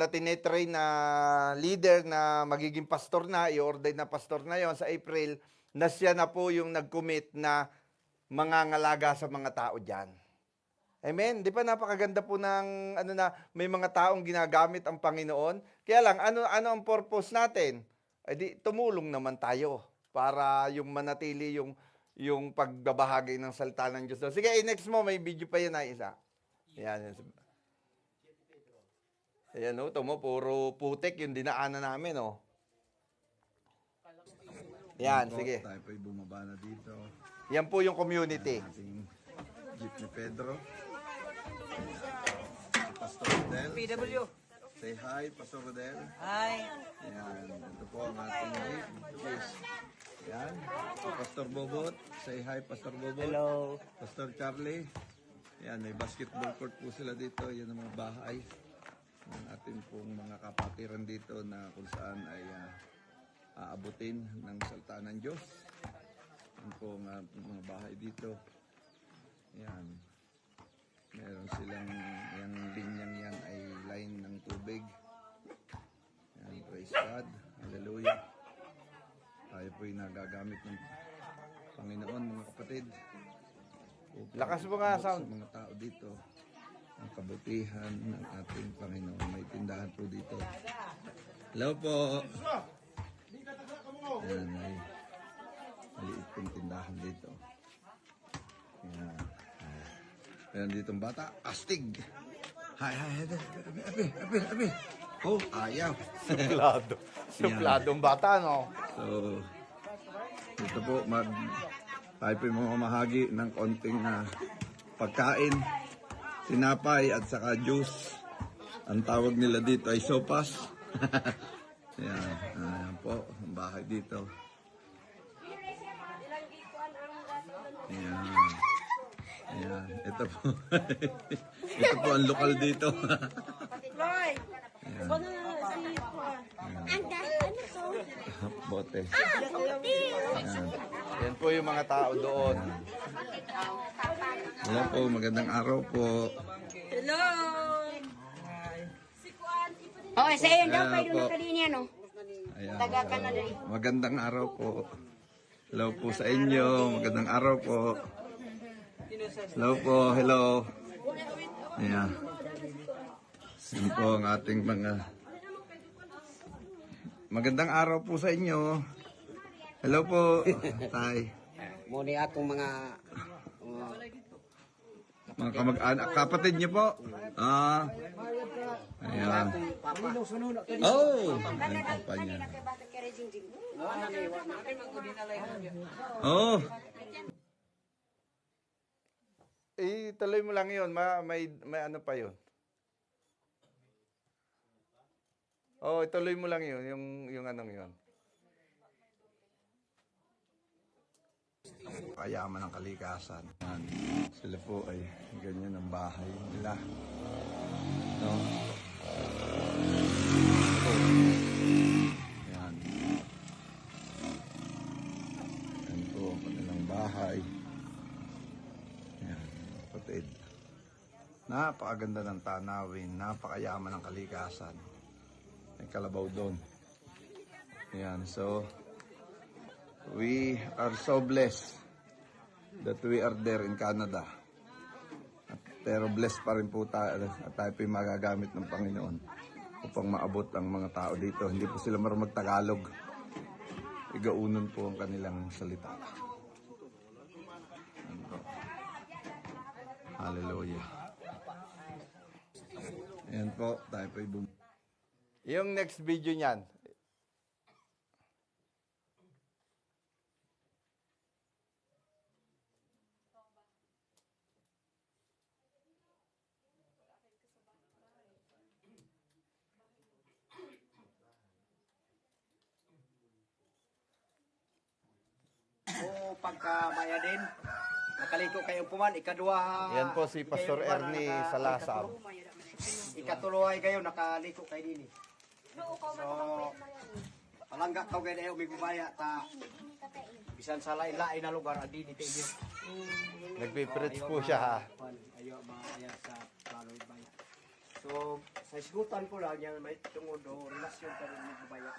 G: tinetrain na leader na magiging pastor na, i-ordain na pastor na yon sa April, na siya na po yung nag-commit na mangangalaga sa mga tao dyan. Amen? Di ba napakaganda po ng may mga taong ginagamit ang Panginoon? Kaya lang, ano ang purpose natin? Di tumulong naman tayo para yung manatili yung pagbabahagi ng salita ng Diyos. Sige, next mo, may video pa yun na isa. Yan. Ayan o, puro putik yung dinaanan namin o. Yan, sige.
A: Tayo po'y bumaba na dito.
G: Yan po yung community.
A: Ating
B: jeep ni Pedro. Si Pastor Rodel.
F: PW.
B: Say hi, Pastor Rodel.
F: Hi.
B: Ayan, ito po ang ating jeep. Yes. Ayan, si Pastor Bobot. Say hi, Pastor Bobot.
F: Hello.
B: Pastor Charlie. Ayan, may basketball court po sila dito. Yan ang mga bahay ng ating pong mga kapatiran dito na kung saan ay aabutin ng salita ng Diyos. Yan po ang mga bahay dito. Ayan. Meron silang, yung linyang yan ay line ng tubig. Ayan, praise God. Hallelujah. Tayo po'y nagagamit ng Panginoon, mga kapatid.
G: Lakas mo nga,
B: Upang
G: sound.
B: sa mga tao dito ang kabutihan ng ating Panginoon. May tindahan po dito. Hello po. Ayan, may maliit pong tindahan dito. Ayan. Meron ditong bata. Astig. Hi, hi, abi. Oh, ayaw.
G: Suplado. Supladong bata, no?
B: So, ito po, tayo po yung mamahagi ng konting pagkain, tinapay at saka juice. Ang tawag nila dito ay sopas. Ayan, ayan po, ang bahay dito. Ayan. Ayan, ito po. Ito po ang lokal dito.
C: Roy! Ano na si
B: Bote.
C: Ayan.
G: Yan po yung mga tao doon.
B: Hello po, magandang araw po.
C: Hello! Okay, sa iyo daw
B: Ayan
C: kayo
B: po.
C: nakalinya, no?
B: Ayan.
C: Taga Canada.
B: Magandang araw po. Hello po sa inyo. Magandang araw po. Hello po. Hello. Ayan. Yan po ang ating mga... Magandang araw po sa inyo. Hello po. Tay.
F: Muni atong mga
B: Mga kamag-anak. Kapatid niyo po. Ayan. Oh! Ang papa niya. Oh!
G: Tuloy mo lang yun. May ano pa yun. Oh, ituloy mo lang yun. Yung anong yun.
B: Kayaman ng kalikasan. Yan. Sila po ay ganyan ang bahay nila. No? Yan. Yan po ang kanilang bahay. Yan, kapatid. Napakaganda ng tanawin. Napakayaman ng kalikasan. May kalabaw doon. Yan, so we are so blessed that we are there in Canada. Pero blessed pa rin po tayo at tayo po yung magagamit ng Panginoon upang maabot ang mga tao dito. Hindi po sila marunong mag-Tagalog. Igaunon po ang kanilang salita. Ano po? Hallelujah. Ayan po, tayo po yung
G: Yung next video niyan.
F: o pagkabayadin. Nakaliko kayo puman, ikadua.
G: Yan po si Pastor Ernie Salazar.
F: Ikatuloy kayo, nakaliko kayo din. So, palangga kayo kayo may gubaya ta bisan sa lain-lain na lugar adi dito inyo.
G: Nagpipreach po siya ha.
F: Ayo mga sa plano baya. So, sa isgutan ko lang yan may tungod o relasyon ka rin may gubaya.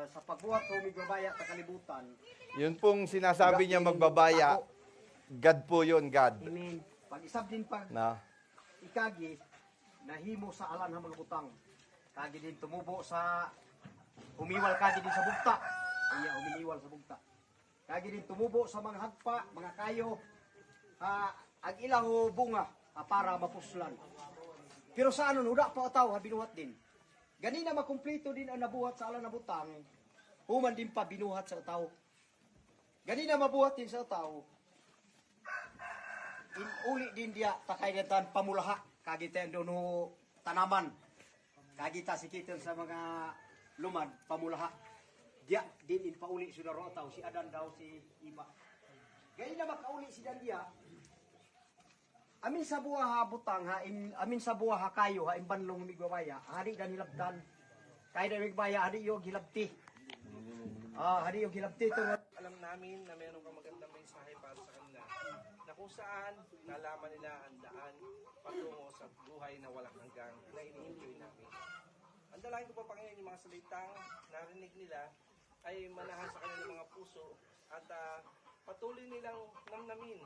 F: Sa pagbuhat ko may gubaya sa kalibutan.
G: Yun pong sinasabi niya magbabaya. God po yun, God.
F: Amen. Pag isab din pag
G: Na.
F: ikagi nahimo sa alan ng mga butang. Kagi din tumubo sa umiwal kagi din sa bugta. Iya umiiwal sa bugta. Kagi din tumubo sa mga hagpa, mga kayo. Ag ilang bunga para mapuslan. Pero sa ano nuda pa ataw binuhat din. Ganina makumpleto din ang nabuhat sa alan ng butang. Human din pa binuhat sa tao. Ganina mabuhat din sa tao. uli din dia takayatan pamulaha kagita dono tanaman kagita sikitan sa mga lumad pamulaha dia din pauli sudah rotaw si Adan daw si Iba gaya na makauli si Dan dia amin sa buha ha butang ha amin sa buha ha kayo ha imbanlong migwaya hari dan hilabdan kay dan migbaya hari yo gilabti hari yo gilabti to
H: alam namin na meron kang magandang mensahe para sa kanila na kung saan nalaman nila ang daan patungo sa buhay na walang hanggang na ini-enjoy namin. Ang dalangin ko pa Panginoon yung mga salitang narinig nila ay manahan sa kanilang mga puso at patuloy nilang namnamin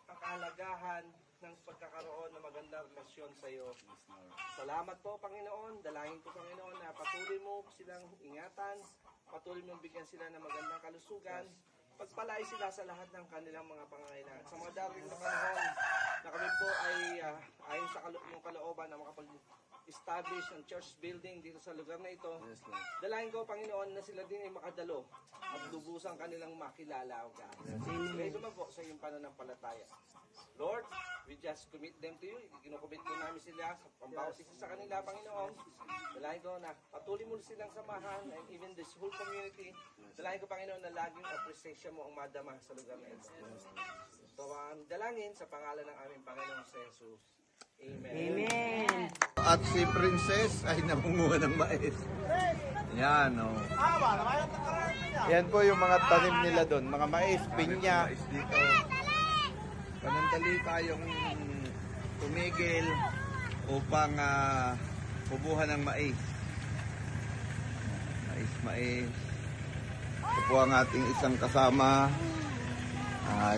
H: ang kahalagahan ng pagkakaroon ng magandang relasyon sa iyo. Salamat po Panginoon, dalangin ko Panginoon na patuloy mo silang ingatan, patuloy mong bigyan sila ng magandang kalusugan, pagpalay sila sa lahat ng kanilang mga pangangailangan. Sa mga darating na panahon na kami po ay ayon sa yung kalooban na makapag-establish ng church building dito sa lugar na ito, dalangin ko Panginoon na sila din ay makadalo at lubusang kanilang makilala o God. Kaya po sa iyong pananampalataya. Lord, we just commit them to you. Kinukomit po namin sila sa pambawat isa sa kanila, Panginoon. Dalangin ko na patuloy mo silang samahan and even this whole community. Dalangin ko, Panginoon, na laging appreciation mo ang madama sa lugar na ito. So, dalangin sa pangalan ng aming Panginoon sa Jesus. Amen.
B: At si Princess ay namunguha ng mais. Yan, oh.
G: Yan po yung mga tanim nila doon. Mga mais, pinya.
B: Mais dito. Panandali tayong tumigil upang kubuhan ng mais. Mais. Ito po ang ating isang kasama.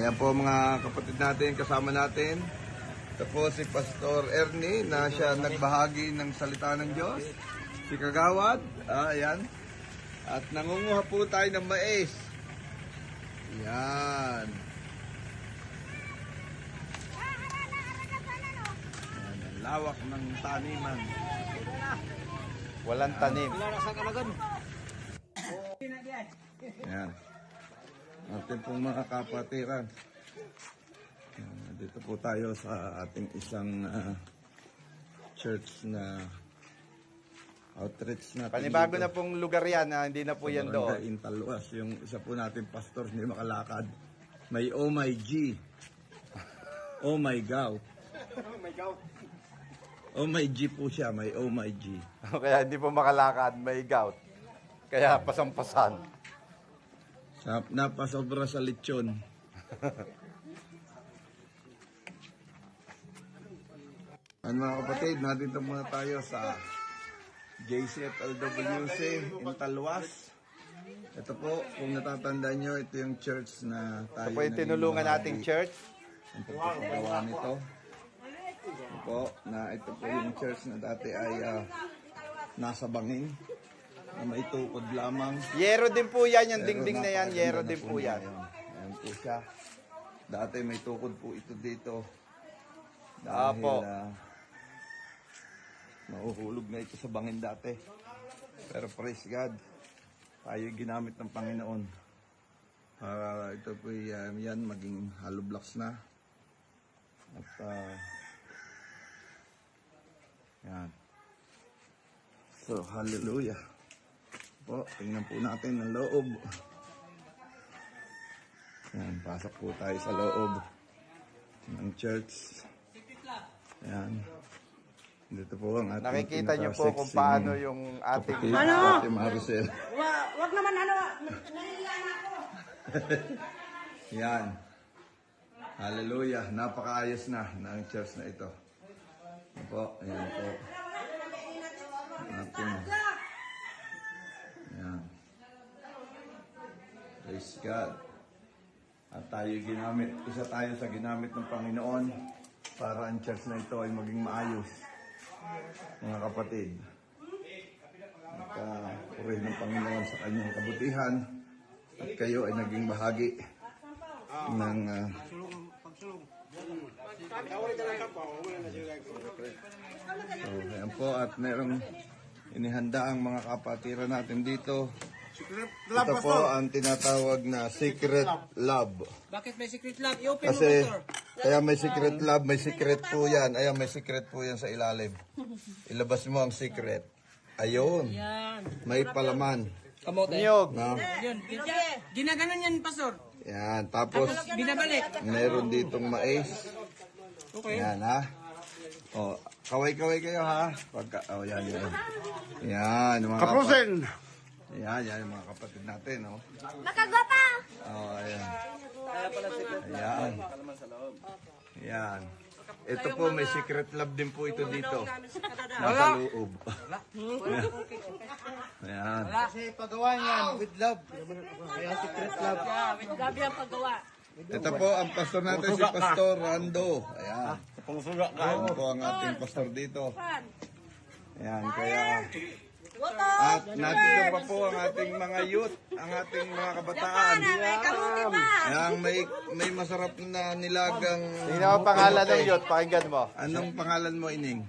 B: Yan po mga kapatid natin, kasama natin. Ito po si Pastor Ernie na siya nagbahagi ng salita ng Diyos. Si Kagawad, ayan. At nangunguha po tayo ng mais. Yan. Yan, ang lawak ng taniman.
G: Walang tanim.
B: Yan. Ating pong mga kapatiran. Yan, dito po tayo sa ating isang church na outreach na.
G: Panibago na pong lugar yan, hindi na po yan doon.
B: Intalwas, yung isa po natin pastor hindi makalakad. May oh my G. Oh my God. Oh my G po siya, may oh my G.
G: Kaya hindi po makalakad, may gout. Kaya pasampasan.
B: Napasobra sa lechon. Mga kapatid, nandito muna tayo sa JCFLWC in Talwas. Ito po, kung natatandaan nyo, ito yung church na tayo.
G: Ito po yung tinulungan nating church.
B: Ang pagpapagawa nito. Ito po, ito po yung church na dati ay nasa bangin. Na may tukod lamang.
G: Yero din po yan, yung dingding na yan, yero din po yan.
B: Ayan po siya. Dati may tukod po ito dito.
G: Apo.
B: Mahuhulog na ito sa bangin dati. Pero praise God, tayo ginamit ng Panginoon. Ito po yan, maging hollow blocks na. At yan. So, hallelujah. Po, tingnan po natin ang loob. Yan, pasok po tayo sa loob ng church. Yan. Dito po ang ating
G: Nakikita niyo po kung paano yung ating...
B: Ate Maricel.
C: Wag naman nahiya na ako.
B: Yan. Hallelujah. Napakaayos na ng church na ito. Yan po. Yan po. Yan. Praise God. At tayo ginamit, isa tayo sa ginamit ng Panginoon para ang church na ito ay maging maayos. Mga kapatid. At purihin ng Panginoon sa kanyang kabutihan. At kayo ay naging bahagi ng so, ayan po, at merong inihanda ang mga kapatiran natin dito. Ito po ang tinatawag na secret lab.
I: Bakit may secret lab? I-open
B: Kasi
I: mo, Pastor.
B: Ayan, may secret love, may secret po yan. Ayan, may secret po yan sa ilalim. Ilabas mo ang secret. Ayun. May palaman.
G: Niyog.
B: No?
I: Ginaganon yan, Pastor.
B: Yan, tapos
I: Binabalik.
B: meron ditong mais. Yan, ha? O, kaway-kaway kayo, ha? Yan, yan. Yan, mga kapatid. Yan, yan, yung mga kapatid natin, no?
C: Makagwapa!
B: Ayan. Ayan. Yan. Ito po, may secret love din po ito dito. Nasa loob. Ayan.
F: Kasi pagawa niyan with love. Kaya secret love.
C: Grabe ang paggawa.
B: Ito po, ang pastor natin si Pastor Rando. Ayan. Ayan po ang ating pastor dito. Ayan, kaya... At nandito pa po ang ating mga youth, ang ating mga kabataan. Ayan, may masarap na nilagang...
G: Sino ang pangalan ng youth? Pakinggan mo.
B: Anong pangalan mo, Ining?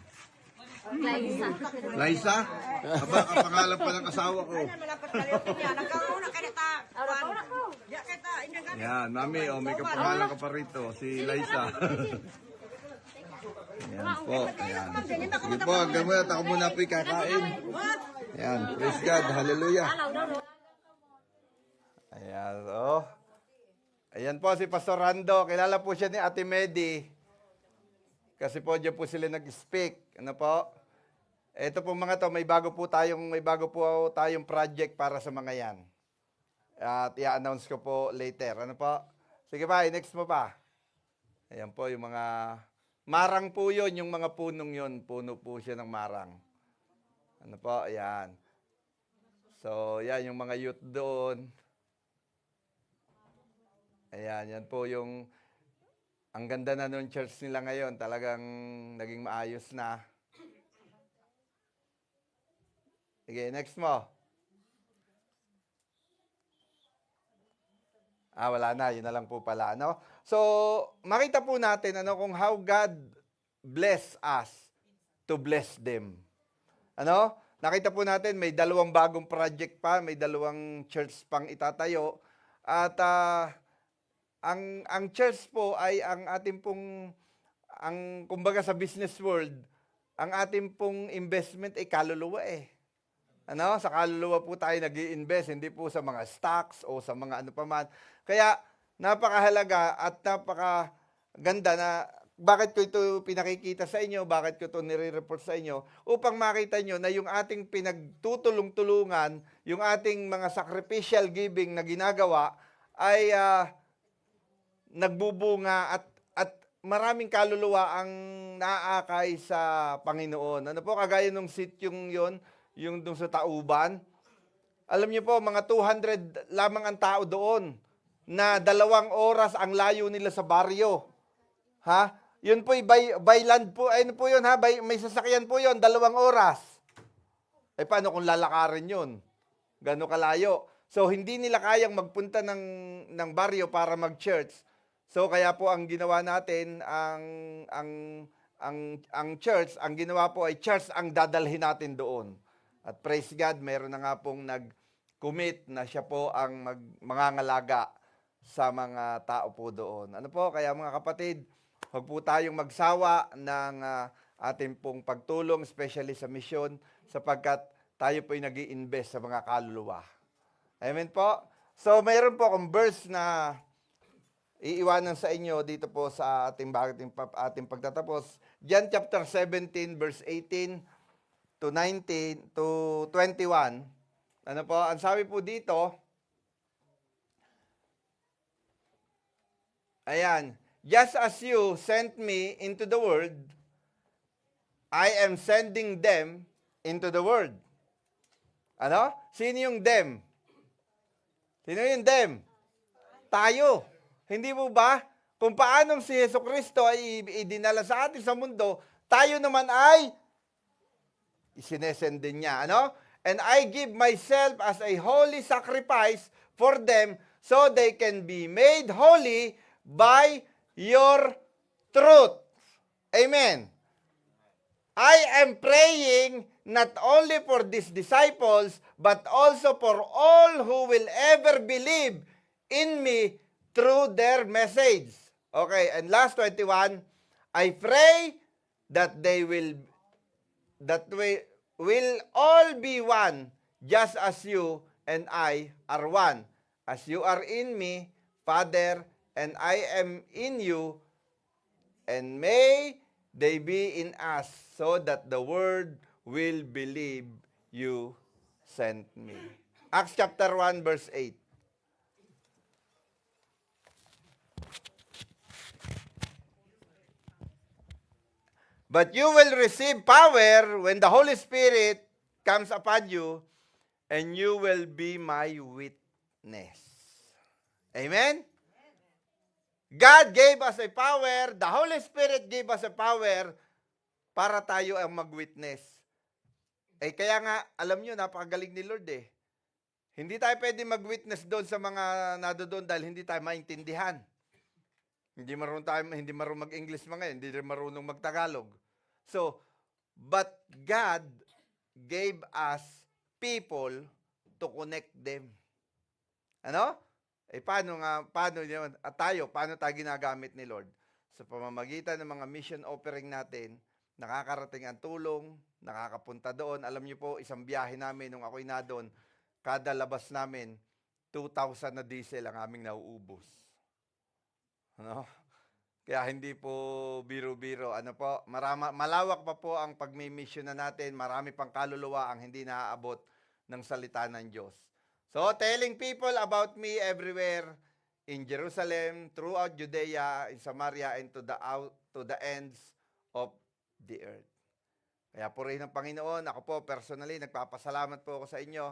B: Liza. Aba, ang pangalan pa ng asawa ko. Yan, mami, may kapangalan ka pa rito, si Liza. Yan po, ayan. Sige po, hanggang muna, ako muna po kakain. Ayan, praise God, hallelujah.
G: Ayan, oh. Ayan po si Pastor Rando. Kilala po siya ni Ate Medi. Kasi po dyan po sila nag-speak. Ano po? Ito po mga to, may bago po tayong project para sa mga yan. At i-announce ko po later. Ano po? Sige pa, next mo pa. Ayan po yung mga... Marang po yun, yung mga punong yun. Puno po siya ng marang. Ano po? Ayan. So, yan yung mga youth doon. Ayan, yan po yung... Ang ganda na nung church nila ngayon. Talagang naging maayos na. Sige, next mo. Wala na. Yun na lang po pala, no? So, makita po natin kung how God bless us to bless them. Ano? Nakita po natin may 2 bagong project pa, may 2 church pang itatayo. At ang church po ay ang ating pong kumbaga sa business world, ang ating pong investment ay kaluluwa eh. Ano? Sa kaluluwa po tayo nag-i-invest, hindi po sa mga stocks o sa mga ano pa man. Kaya napakahalaga at napakaganda na bakit ko ito pinakikita sa inyo, bakit ko ito nire-report sa inyo, upang makita nyo na yung ating pinagtutulong-tulungan, yung ating mga sacrificial giving na ginagawa ay nagbubunga at maraming kaluluwa ang naaakay sa Panginoon. Ano po, kagaya nung sityong yon, yung dun sa Tauban. Alam niyo po, mga 200 lamang ang tao doon na 2 oras ang layo nila sa baryo. Ha? Yun po, by land po, ayun po yun ha, may sasakyan po yun, 2 oras. Paano kung lalakarin yun? Gano'ng kalayo? So, hindi nila kayang magpunta ng baryo para mag-church. So, kaya po ang ginawa natin, ang church, ang ginawa po ay church ang dadalhin natin doon. At praise God, meron na nga pong nag-commit na siya po ang mangangalaga sa mga tao po doon. Ano po, kaya mga kapatid, huwag po tayong magsawa ng ating pong pagtulong, especially sa misyon, sapagkat tayo po ay nag-i-invest sa mga kaluluwa. Amen po? So, mayroon po akong verse na iiwanan sa inyo dito po sa ating pagtatapos. John chapter 17, verse 18 to 19 to 21. Ano po? Ang sabi po dito, ayan, just as you sent me into the world, I am sending them into the world. Ano? Sino yung them? Sino yung them? Tayo. Hindi mo ba? Kung paanong si Jesucristo ay idinala sa atin sa mundo, tayo naman ay isinesend din niya. Ano? And I give myself as a holy sacrifice for them so they can be made holy by your truth. Amen. I am praying not only for these disciples, but also for all who will ever believe in me through their message. Okay, and last 21, I pray that we will all be one, just as you and I are one. As you are in me, Father, and I am in you, and may they be in us, so that the world will believe you sent me. Acts chapter 1, verse 8. But you will receive power when the Holy Spirit comes upon you, and you will be my witness. Amen? God gave us a power, the Holy Spirit gave us a power para tayo ang mag-witness. Eh kaya nga, alam nyo, napakagaling ni Lord eh. Hindi tayo pwede mag-witness doon sa mga nadoon dahil hindi tayo maintindihan. Hindi marunong mag-English mga hindi rin marunong mag-Tagalog. So, but God gave us people to connect them. Ano? Eh paano yun? At paano tayo ginagamit ni Lord? Sa pamamagitan ng mga mission offering natin, nakakarating ang tulong, nakakapunta doon. Alam niyo po, isang biyahe namin nung ako'y na doon, kada labas namin, 2,000 na diesel ang aming nauubos. Ano? Kaya hindi po biro-biro. Ano po, malawak pa po ang pagmi-mission na natin. Marami pang kaluluwa ang hindi naaabot ng salita ng Diyos. So, telling people about me everywhere in Jerusalem, throughout Judea, in Samaria, and to the ends of the earth. Kaya purihin ng Panginoon. Ako po, personally, nagpapasalamat po ako sa inyo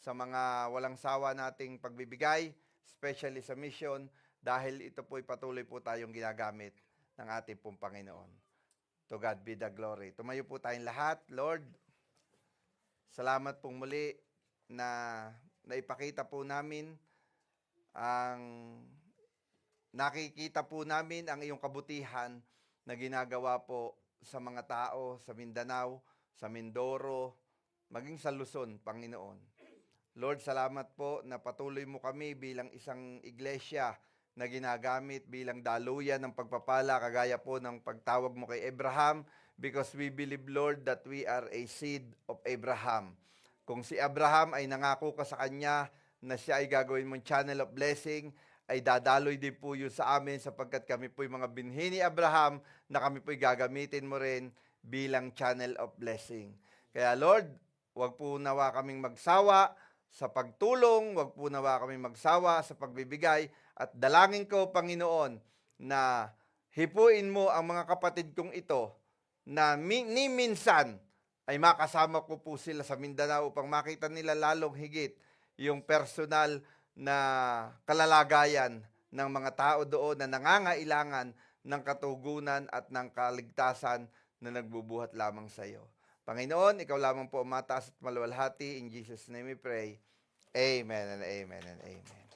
G: sa mga walang sawa nating pagbibigay, especially sa mission, dahil ito po'y patuloy po tayong ginagamit ng ating pong Panginoon. To God be the glory. Tumayo po tayong lahat. Lord, salamat pong muli na naipakita po namin nakikita po namin ang iyong kabutihan na ginagawa po sa mga tao sa Mindanao, sa Mindoro, maging sa Luzon, Panginoon. Lord, salamat po na patuloy mo kami bilang isang iglesia na ginagamit bilang daluyan ng pagpapala, kagaya po ng pagtawag mo kay Abraham, because we believe, Lord, that we are a seed of Abraham. Kung si Abraham ay nangako ka sa kanya na siya ay gagawin mong channel of blessing, ay dadaloy din po yun sa amin sapagkat kami po'y mga binhi ni Abraham na kami po'y gagamitin mo rin bilang channel of blessing. Kaya Lord, wag po nawa kaming magsawa sa pagtulong, wag po nawa kaming magsawa sa pagbibigay, at dalangin ko, Panginoon, na hipuin mo ang mga kapatid kong ito na ni minsan ay makasama ko po sila sa Mindanao upang makita nila lalong higit yung personal na kalalagayan ng mga tao doon na nangangailangan ng katugunan at ng kaligtasan na nagbubuhat lamang sa iyo. Panginoon, ikaw lamang po ang mataas at maluwalhati. In Jesus' name we pray. Amen and amen and amen.